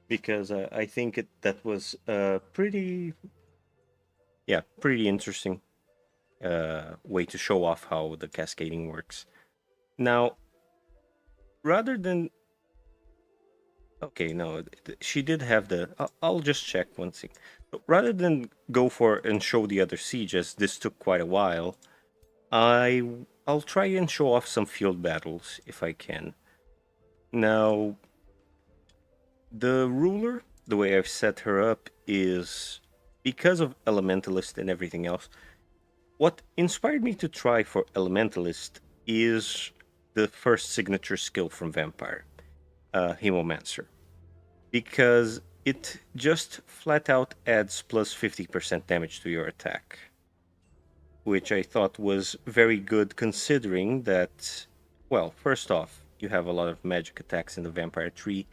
[SPEAKER 1] because I think that was pretty interesting way to show off how the cascading works. Now, rather than... Okay, no, she did have the... I'll just check one thing. Rather than go for and show the other sieges, this took quite a while, I'll try and show off some field battles if I can. Now, the ruler, the way I've set her up is because of Elementalist and everything else. What inspired me to try for Elementalist is the first signature skill from Vampire, Hemomancer, because it just flat out adds plus 50% damage to your attack, which I thought was very good considering that, well, first off, you have a lot of magic attacks in the Vampire tree,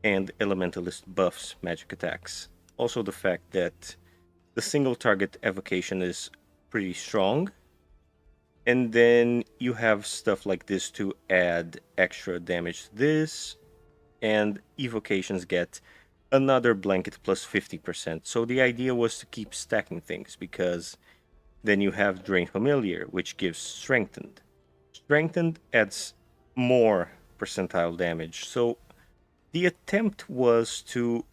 [SPEAKER 1] and Elementalist buffs magic attacks. Also the fact that the single target evocation is pretty strong, and then you have stuff like this to add extra damage to this, and evocations get another blanket plus 50%. So the idea was to keep stacking things, because then you have Drain Familiar, which gives Strengthened. Strengthened adds more percentile damage. So the attempt was to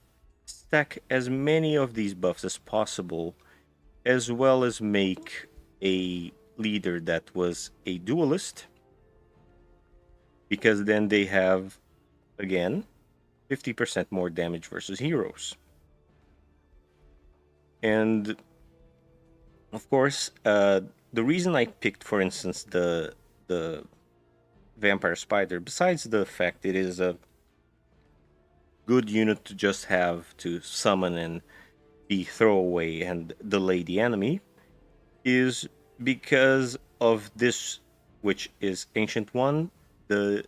[SPEAKER 1] stack as many of these buffs as possible, as well as make a leader that was a duelist, because then they have, again, 50% more damage versus heroes. And of course, the reason I picked, for instance, the Vampire Spider, besides the fact it is a good unit to just have to summon and be throwaway and delay the enemy, is because of this, which is Ancient One. The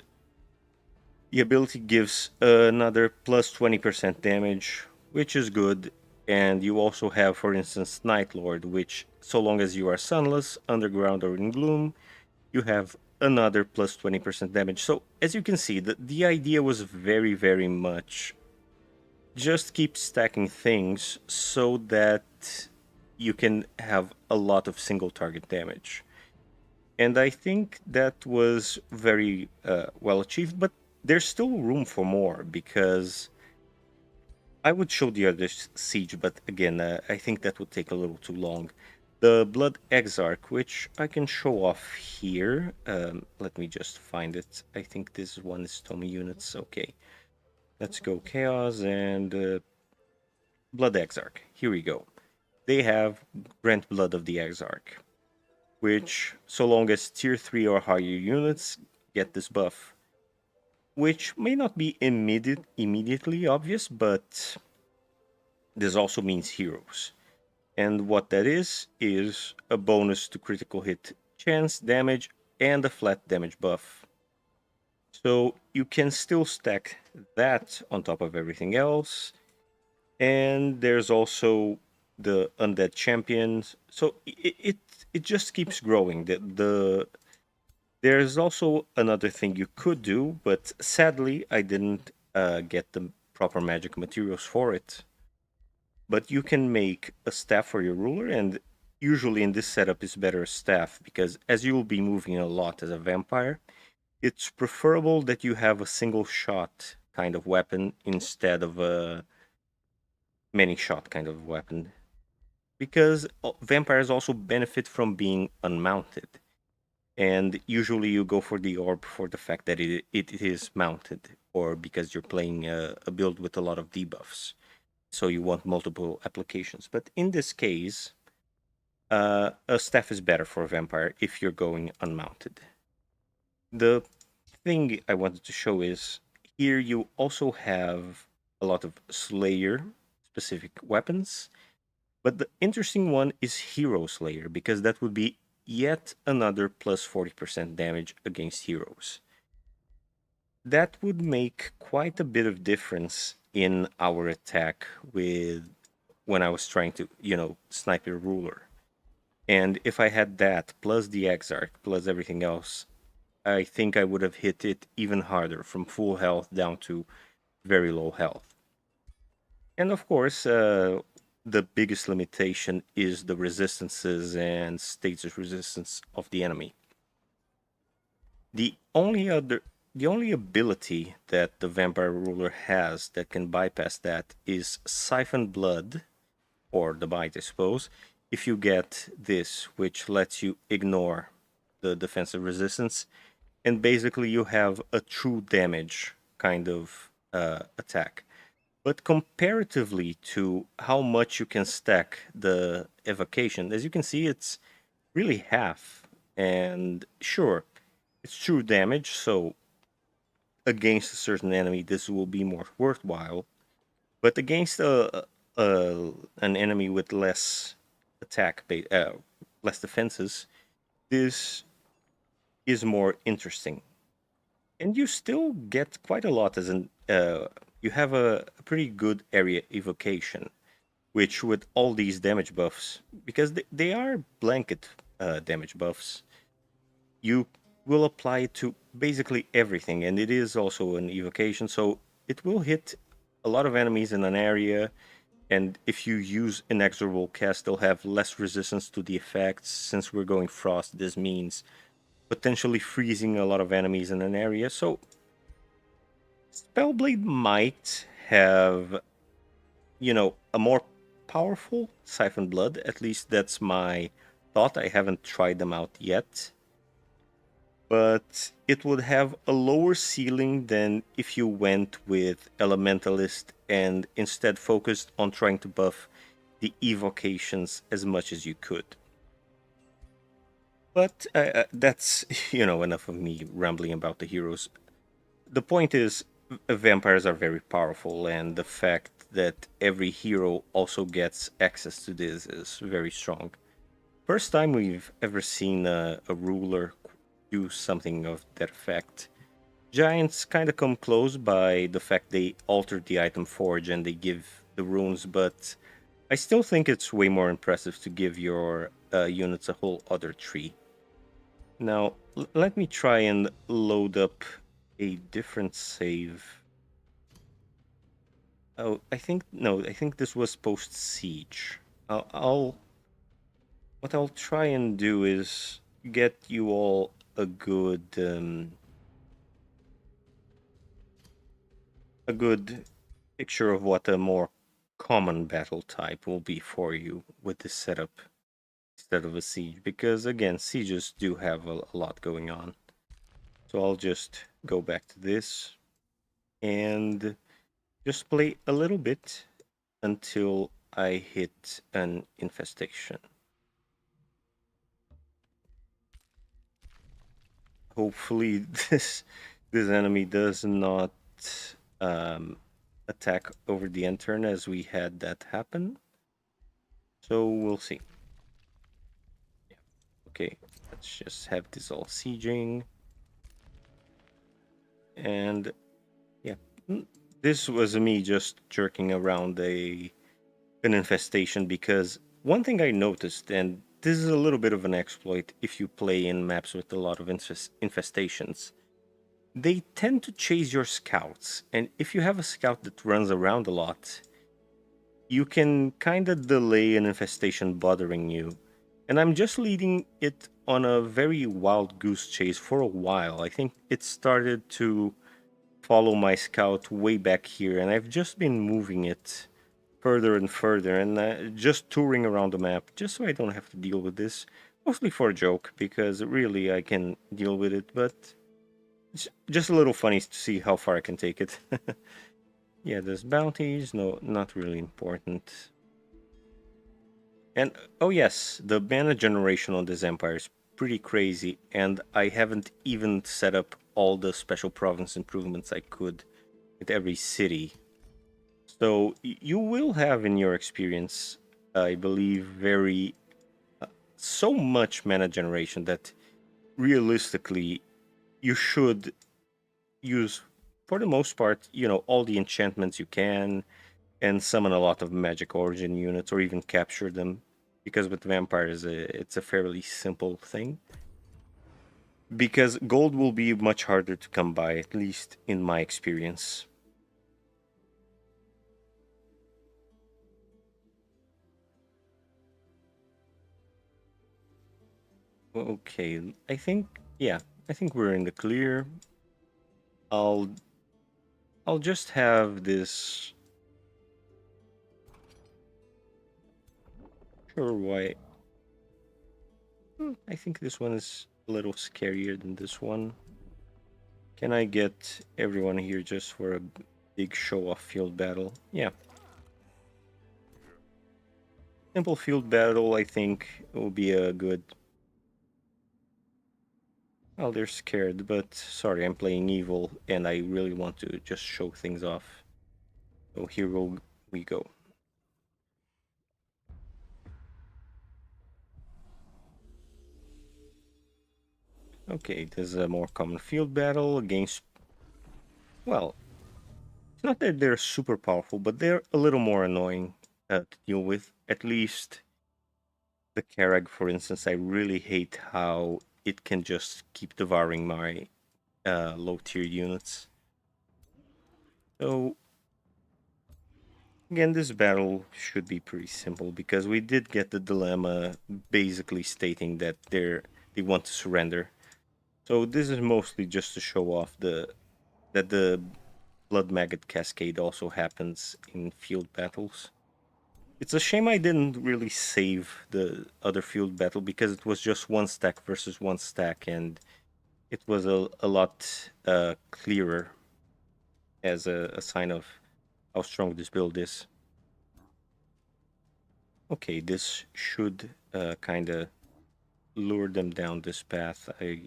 [SPEAKER 1] ability gives another plus 20% damage, which is good. And you also have, for instance, Night Lord, which, so long as you are sunless, underground, or in gloom, you have another plus 20% damage. So, as you can see, the idea was very, very much just keep stacking things so that you can have a lot of single target damage. And I think that was very well achieved, but there's still room for more because I would show the other siege, but again, I think that would take a little too long. The Blood Exarch, which I can show off here. Let me just find it. I think this one is Tommy units. Okay, let's go Chaos and Blood Exarch. Here we go. They have Grant Blood of the Exarch, which, so long as tier 3 or higher units get this buff, which may not be immediately obvious, but this also means heroes. And what that is a bonus to critical hit chance, damage, and a flat damage buff. So you can still stack that on top of everything else. And there's also the undead champions. So it just keeps growing. There's also another thing you could do, but sadly I didn't get the proper magic materials for it. But you can make a staff for your ruler, and usually in this setup is better a staff because as you will be moving a lot as a vampire, it's preferable that you have a single shot kind of weapon instead of a many shot kind of weapon because vampires also benefit from being unmounted. And usually you go for the orb for the fact that it is mounted, or because you're playing a build with a lot of debuffs. So you want multiple applications. But in this case, a staff is better for a vampire if you're going unmounted. The thing I wanted to show is here you also have a lot of Slayer specific weapons, but the interesting one is Hero Slayer because that would be yet another plus 40% damage against heroes. That would make quite a bit of difference in our attack with when I was trying to, snipe your ruler. And if I had that plus the Exarch plus everything else, I think I would have hit it even harder from full health down to very low health. And of course, the biggest limitation is the resistances and status resistance of the enemy. The only other the only ability that the vampire ruler has that can bypass that is siphon blood, or the bite, I suppose, if you get this, which lets you ignore the defensive resistance, and basically you have a true damage kind of attack. But comparatively to how much you can stack the evocation, as you can see, it's really half. And sure, it's true damage, so against a certain enemy, this will be more worthwhile. But against an enemy with less less defenses, this is more interesting. And you still get quite a lot as an. You have a pretty good area evocation, which with all these damage buffs, because they are blanket damage buffs, you will apply it to basically everything, and it is also an evocation, so it will hit a lot of enemies in an area. And if you use inexorable cast, they'll have less resistance to the effects. Since we're going frost, this means potentially freezing a lot of enemies in an area. So Spellblade might have, a more powerful Siphon Blood. At least that's my thought. I haven't tried them out yet. But it would have a lower ceiling than if you went with Elementalist and instead focused on trying to buff the evocations as much as you could. But that's, enough of me rambling about the heroes. The point is, vampires are very powerful, and the fact that every hero also gets access to this is very strong. First time we've ever seen a ruler do something of that effect. Giants kind of come close by the fact they altered the item forge and they give the runes, but I still think it's way more impressive to give your units a whole other tree. Now, let me try and load up a different save. Oh, I think no, I think this was post siege. I'll what I'll try and do is get you all a good a good picture of what a more common battle type will be for you with this setup instead of a siege, because again, sieges do have a lot going on. So I'll just go back to this and just play a little bit until I hit an infestation. Hopefully this enemy does not um, attack over the end turn as we had that happen. So we'll see. Yeah. Okay, let's just have this all sieging. And yeah, this was me just jerking around an infestation, because one thing I noticed, and this is a little bit of an exploit if you play in maps with a lot of infestations, they tend to chase your scouts, and if you have a scout that runs around a lot, you can kind of delay an infestation bothering you. And I'm just leading it on a very wild goose chase for a while. I think it started to follow my scout way back here, and I've just been moving it further and further, and just touring around the map just so I don't have to deal with this. Mostly for a joke, because really I can deal with it, but it's just a little funny to see how far I can take it. Yeah, there's bounties, no, not really important. And oh yes, the mana generation on this empire is pretty crazy, and I haven't even set up all the special province improvements I could with every city. So you will have in your experience, I believe, very so much mana generation that realistically you should use, for the most part, all the enchantments you can, and summon a lot of magic origin units, or even capture them, because with vampires it's a fairly simple thing, because gold will be much harder to come by, at least in my experience. Okay, I think, yeah, I think we're in the clear. I'll I'll just have this. Sure, why? I think this one is a little scarier than this one. Can I get everyone here just for a big show-off field battle? Yeah. Simple field battle, I think, will be a good... Well, they're scared, but sorry, I'm playing evil, and I really want to just show things off. So here we go. Okay, this is a more common field battle against... Well, it's not that they're super powerful, but they're a little more annoying to deal with. At least the Karag, for instance, I really hate how it can just keep devouring my low tier units. So again, this battle should be pretty simple, because we did get the dilemma basically stating that they want to surrender. So this is mostly just to show off that the Blood Maggot Cascade also happens in field battles. It's a shame I didn't really save the other field battle, because it was just one stack versus one stack, and it was a lot clearer as a sign of how strong this build is. Okay, this should kind of lure them down this path. I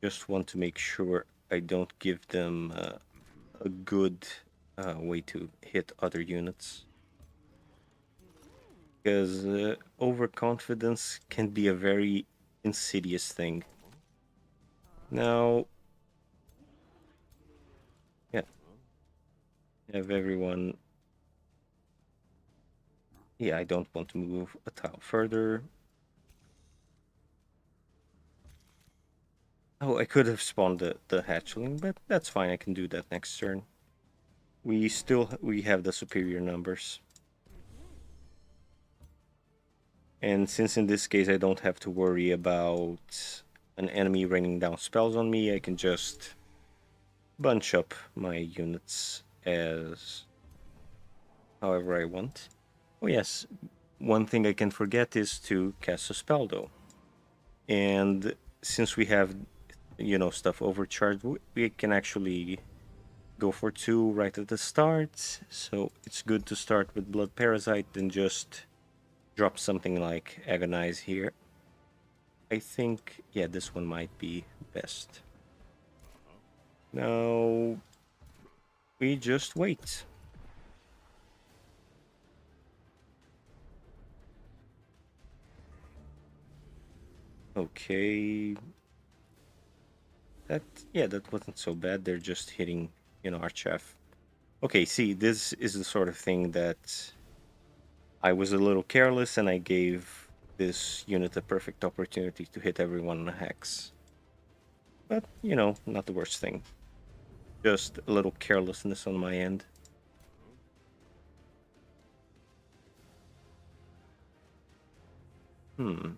[SPEAKER 1] just want to make sure I don't give them a good way to hit other units, because overconfidence can be a very insidious thing. Now, yeah, have everyone... Yeah, I don't want to move a tile further. Oh, I could have spawned the hatchling, but that's fine. I can do that next turn. We have the superior numbers. And since in this case I don't have to worry about an enemy raining down spells on me, I can just bunch up my units as however I want. Oh yes, one thing I can forget is to cast a spell though. And since we have, stuff overcharged, we can actually go for two right at the start. So it's good to start with Blood Parasite and just drop something like Agonize here. I think, yeah, this one might be best. Now we just wait. Okay. That, yeah, that wasn't so bad. They're just hitting, our chef. Okay, see, this is the sort of thing that I was a little careless and I gave this unit a perfect opportunity to hit everyone on a hex. But, not the worst thing. Just a little carelessness on my end. Hmm.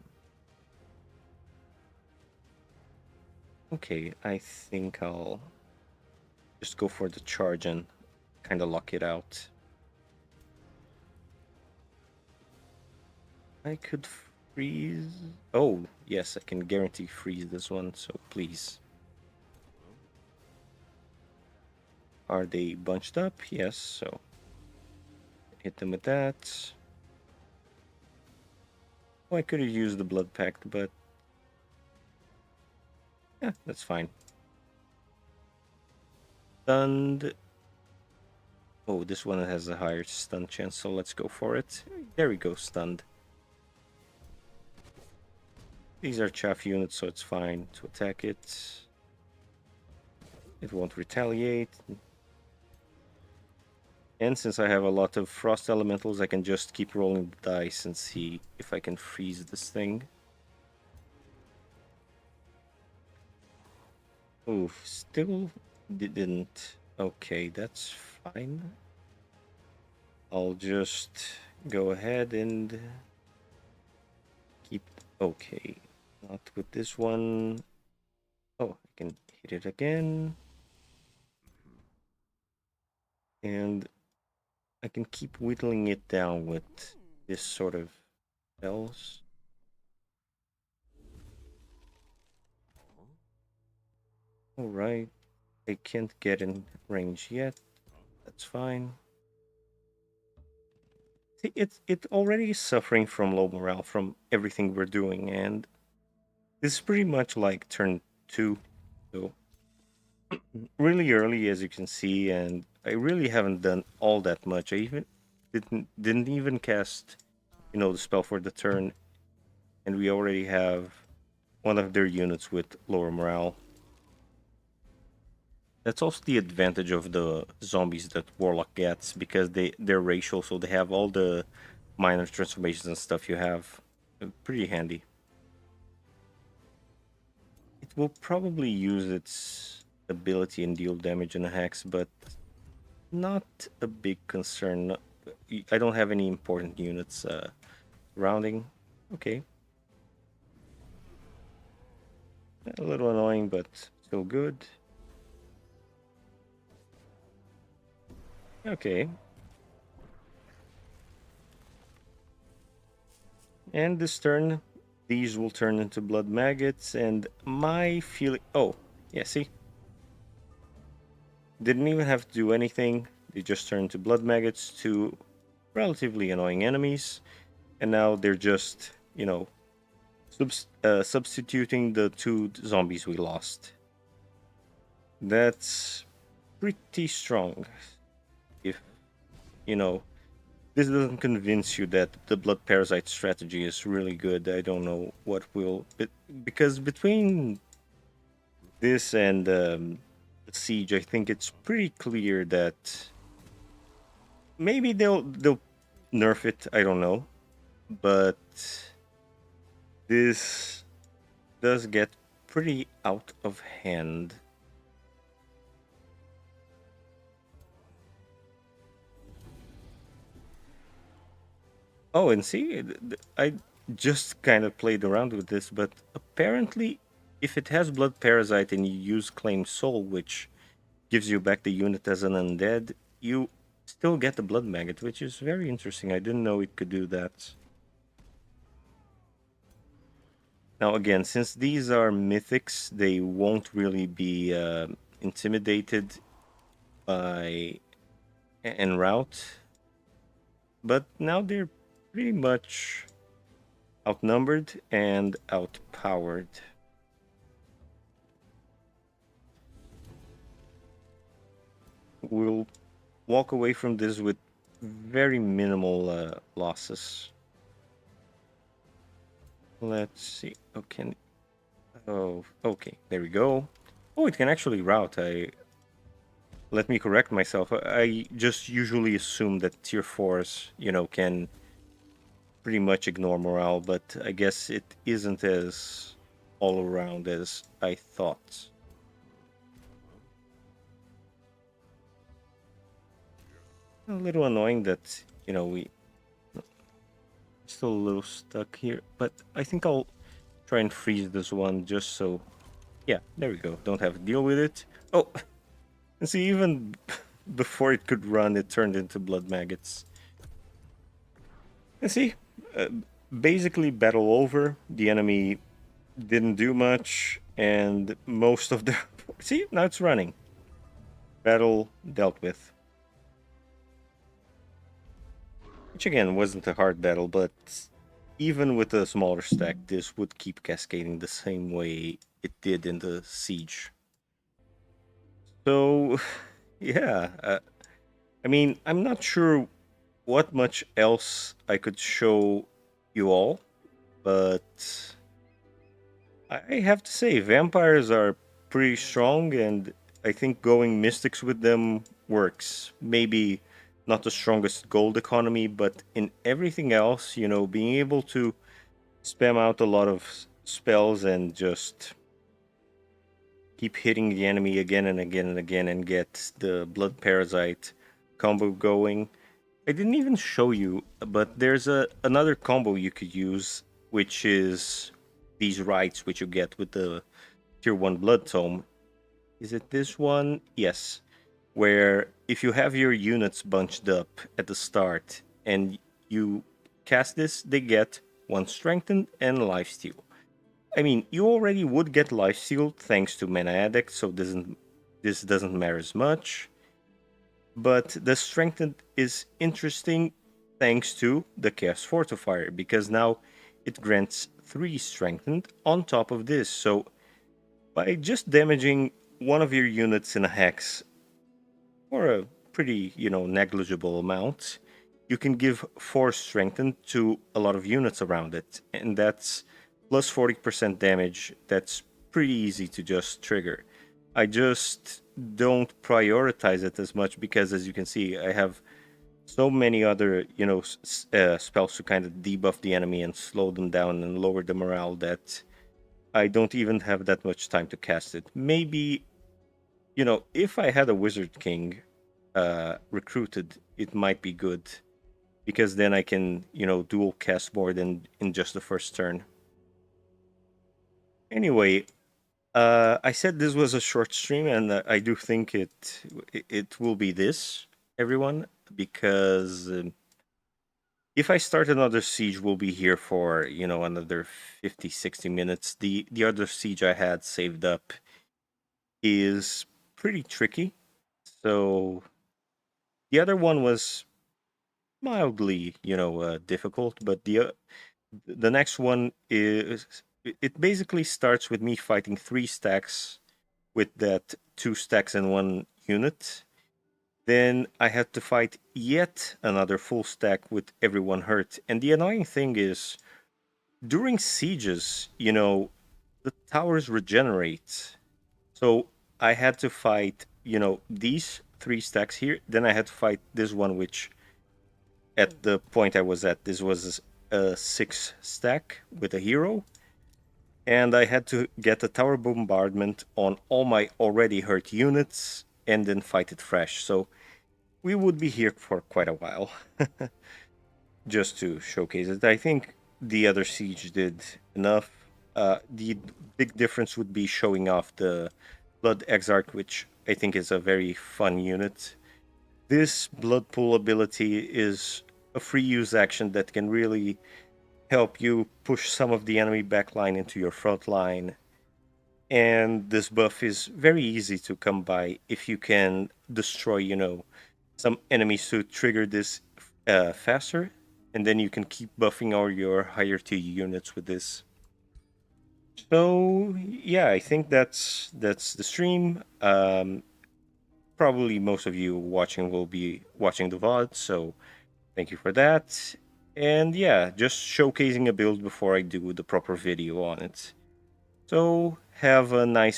[SPEAKER 1] Okay, I think I'll just go for the charge and kind of lock it out. I could freeze. Oh, yes, I can guarantee freeze this one, so please. Are they bunched up? Yes, so hit them with that. Oh, I could have used the Blood Pact, but yeah, that's fine. Stunned. Oh, this one has a higher stun chance, so let's go for it. There we go, stunned. These are chaff units, so it's fine to attack it. It won't retaliate. And since I have a lot of frost elementals, I can just keep rolling the dice and see if I can freeze this thing. Oof, still didn't. Okay, that's fine. I'll just go ahead and keep. Okay, not with this one. Oh, I can hit it again. And I can keep whittling it down with this sort of spells. Alright, I can't get in range yet. That's fine. See, it already is suffering from low morale from everything we're doing, and this is pretty much like turn 2. So really early, as you can see, and I really haven't done all that much. I even didn't even cast, the spell for the turn, and we already have one of their units with lower morale. That's also the advantage of the zombies that Warlock gets because they're racial, so they have all the minor transformations and stuff you have. Pretty handy. It will probably use its ability and deal damage in a hex, but not a big concern. I don't have any important units rounding. Okay. A little annoying, but still good. Okay. And this turn, these will turn into blood maggots, and my feeling. Oh, yeah, see? Didn't even have to do anything. They just turned to blood maggots, to relatively annoying enemies, and now they're just, substituting the two zombies we lost. That's pretty strong. If, you know, this doesn't convince you that the blood parasite strategy is really good, I don't know what will. Because between this and siege, I think it's pretty clear that maybe they'll nerf it. I don't know, but this does get pretty out of hand. Oh, and see, I just kind of played around with this, but apparently, if it has blood parasite and you use claim soul, which gives you back the unit as an undead, you still get the blood maggot, which is very interesting. I didn't know it could do that. Now, again, since these are mythics, they won't really be intimidated by en route. But now they're pretty much outnumbered and outpowered. We'll walk away from this with very minimal losses. Let's see. Okay. Oh, okay. There we go. Oh, it can actually route. Let me correct myself. I just usually assume that tier 4s, can pretty much ignore morale, but I guess it isn't as all around as I thought. A little annoying that, we still a little stuck here, but I think I'll try and freeze this one just so. Yeah, there we go. Don't have to deal with it. Oh, and see, even before it could run, it turned into blood maggots. And see, uh, basically battle over. The enemy didn't do much, and most of the. See, now it's running. Battle dealt with. Which again wasn't a hard battle, but even with a smaller stack, this would keep cascading the same way it did in the siege. So, yeah, I mean, I'm not sure what much else I could show you all, but I have to say, vampires are pretty strong, and I think going mystics with them works. Maybe not the strongest gold economy, but in everything else, being able to spam out a lot of spells and just keep hitting the enemy again and again and again and get the blood parasite combo going. I didn't even show you, but there's another combo you could use, which is these rights which you get with the tier 1 blood tome. Is it this one? Yes. Where if you have your units bunched up at the start and you cast this, they get 1 strengthened and lifesteal. I mean, you already would get lifesteal thanks to Mana Addict, so this doesn't matter as much. But the strengthened is interesting thanks to the Chaos Fortifier, because now it grants 3 strengthened on top of this. So by just damaging one of your units in a hex for a pretty, negligible amount, you can give 4 strengthened to a lot of units around it. And that's plus 40% damage. That's pretty easy to just trigger. I just don't prioritize it as much because, as you can see, I have so many other, spells to kind of debuff the enemy and slow them down and lower the morale that I don't even have that much time to cast it. Maybe, if I had a Wizard King recruited, it might be good because then I can, dual cast more than in just the first turn. Anyway, I said this was a short stream, and I do think it will be this, everyone, because if I start another siege, we'll be here for another 50, 60 minutes. The other siege I had saved up is pretty tricky, so the other one was mildly difficult, but the next one is it basically starts with me fighting 3 stacks with that 2 stacks and 1 unit. Then I had to fight yet another full stack with everyone hurt. And the annoying thing is, during sieges, the towers regenerate. So I had to fight, these 3 stacks here. Then I had to fight this one, which at the point I was at, this was a 6 stack with a hero. And I had to get a tower bombardment on all my already hurt units and then fight it fresh. So we would be here for quite a while. Just to showcase it. I think the other siege did enough. The big difference would be showing off the Blood Exarch, which I think is a very fun unit. This Blood Pool ability is a free use action that can really help you push some of the enemy backline into your front line. And this buff is very easy to come by if you can destroy, some enemies to trigger this faster. And then you can keep buffing all your higher tier units with this. So yeah, I think that's the stream. Probably most of you watching will be watching the VOD, so thank you for that. And yeah, just showcasing a build before I do the proper video on it. So have a nice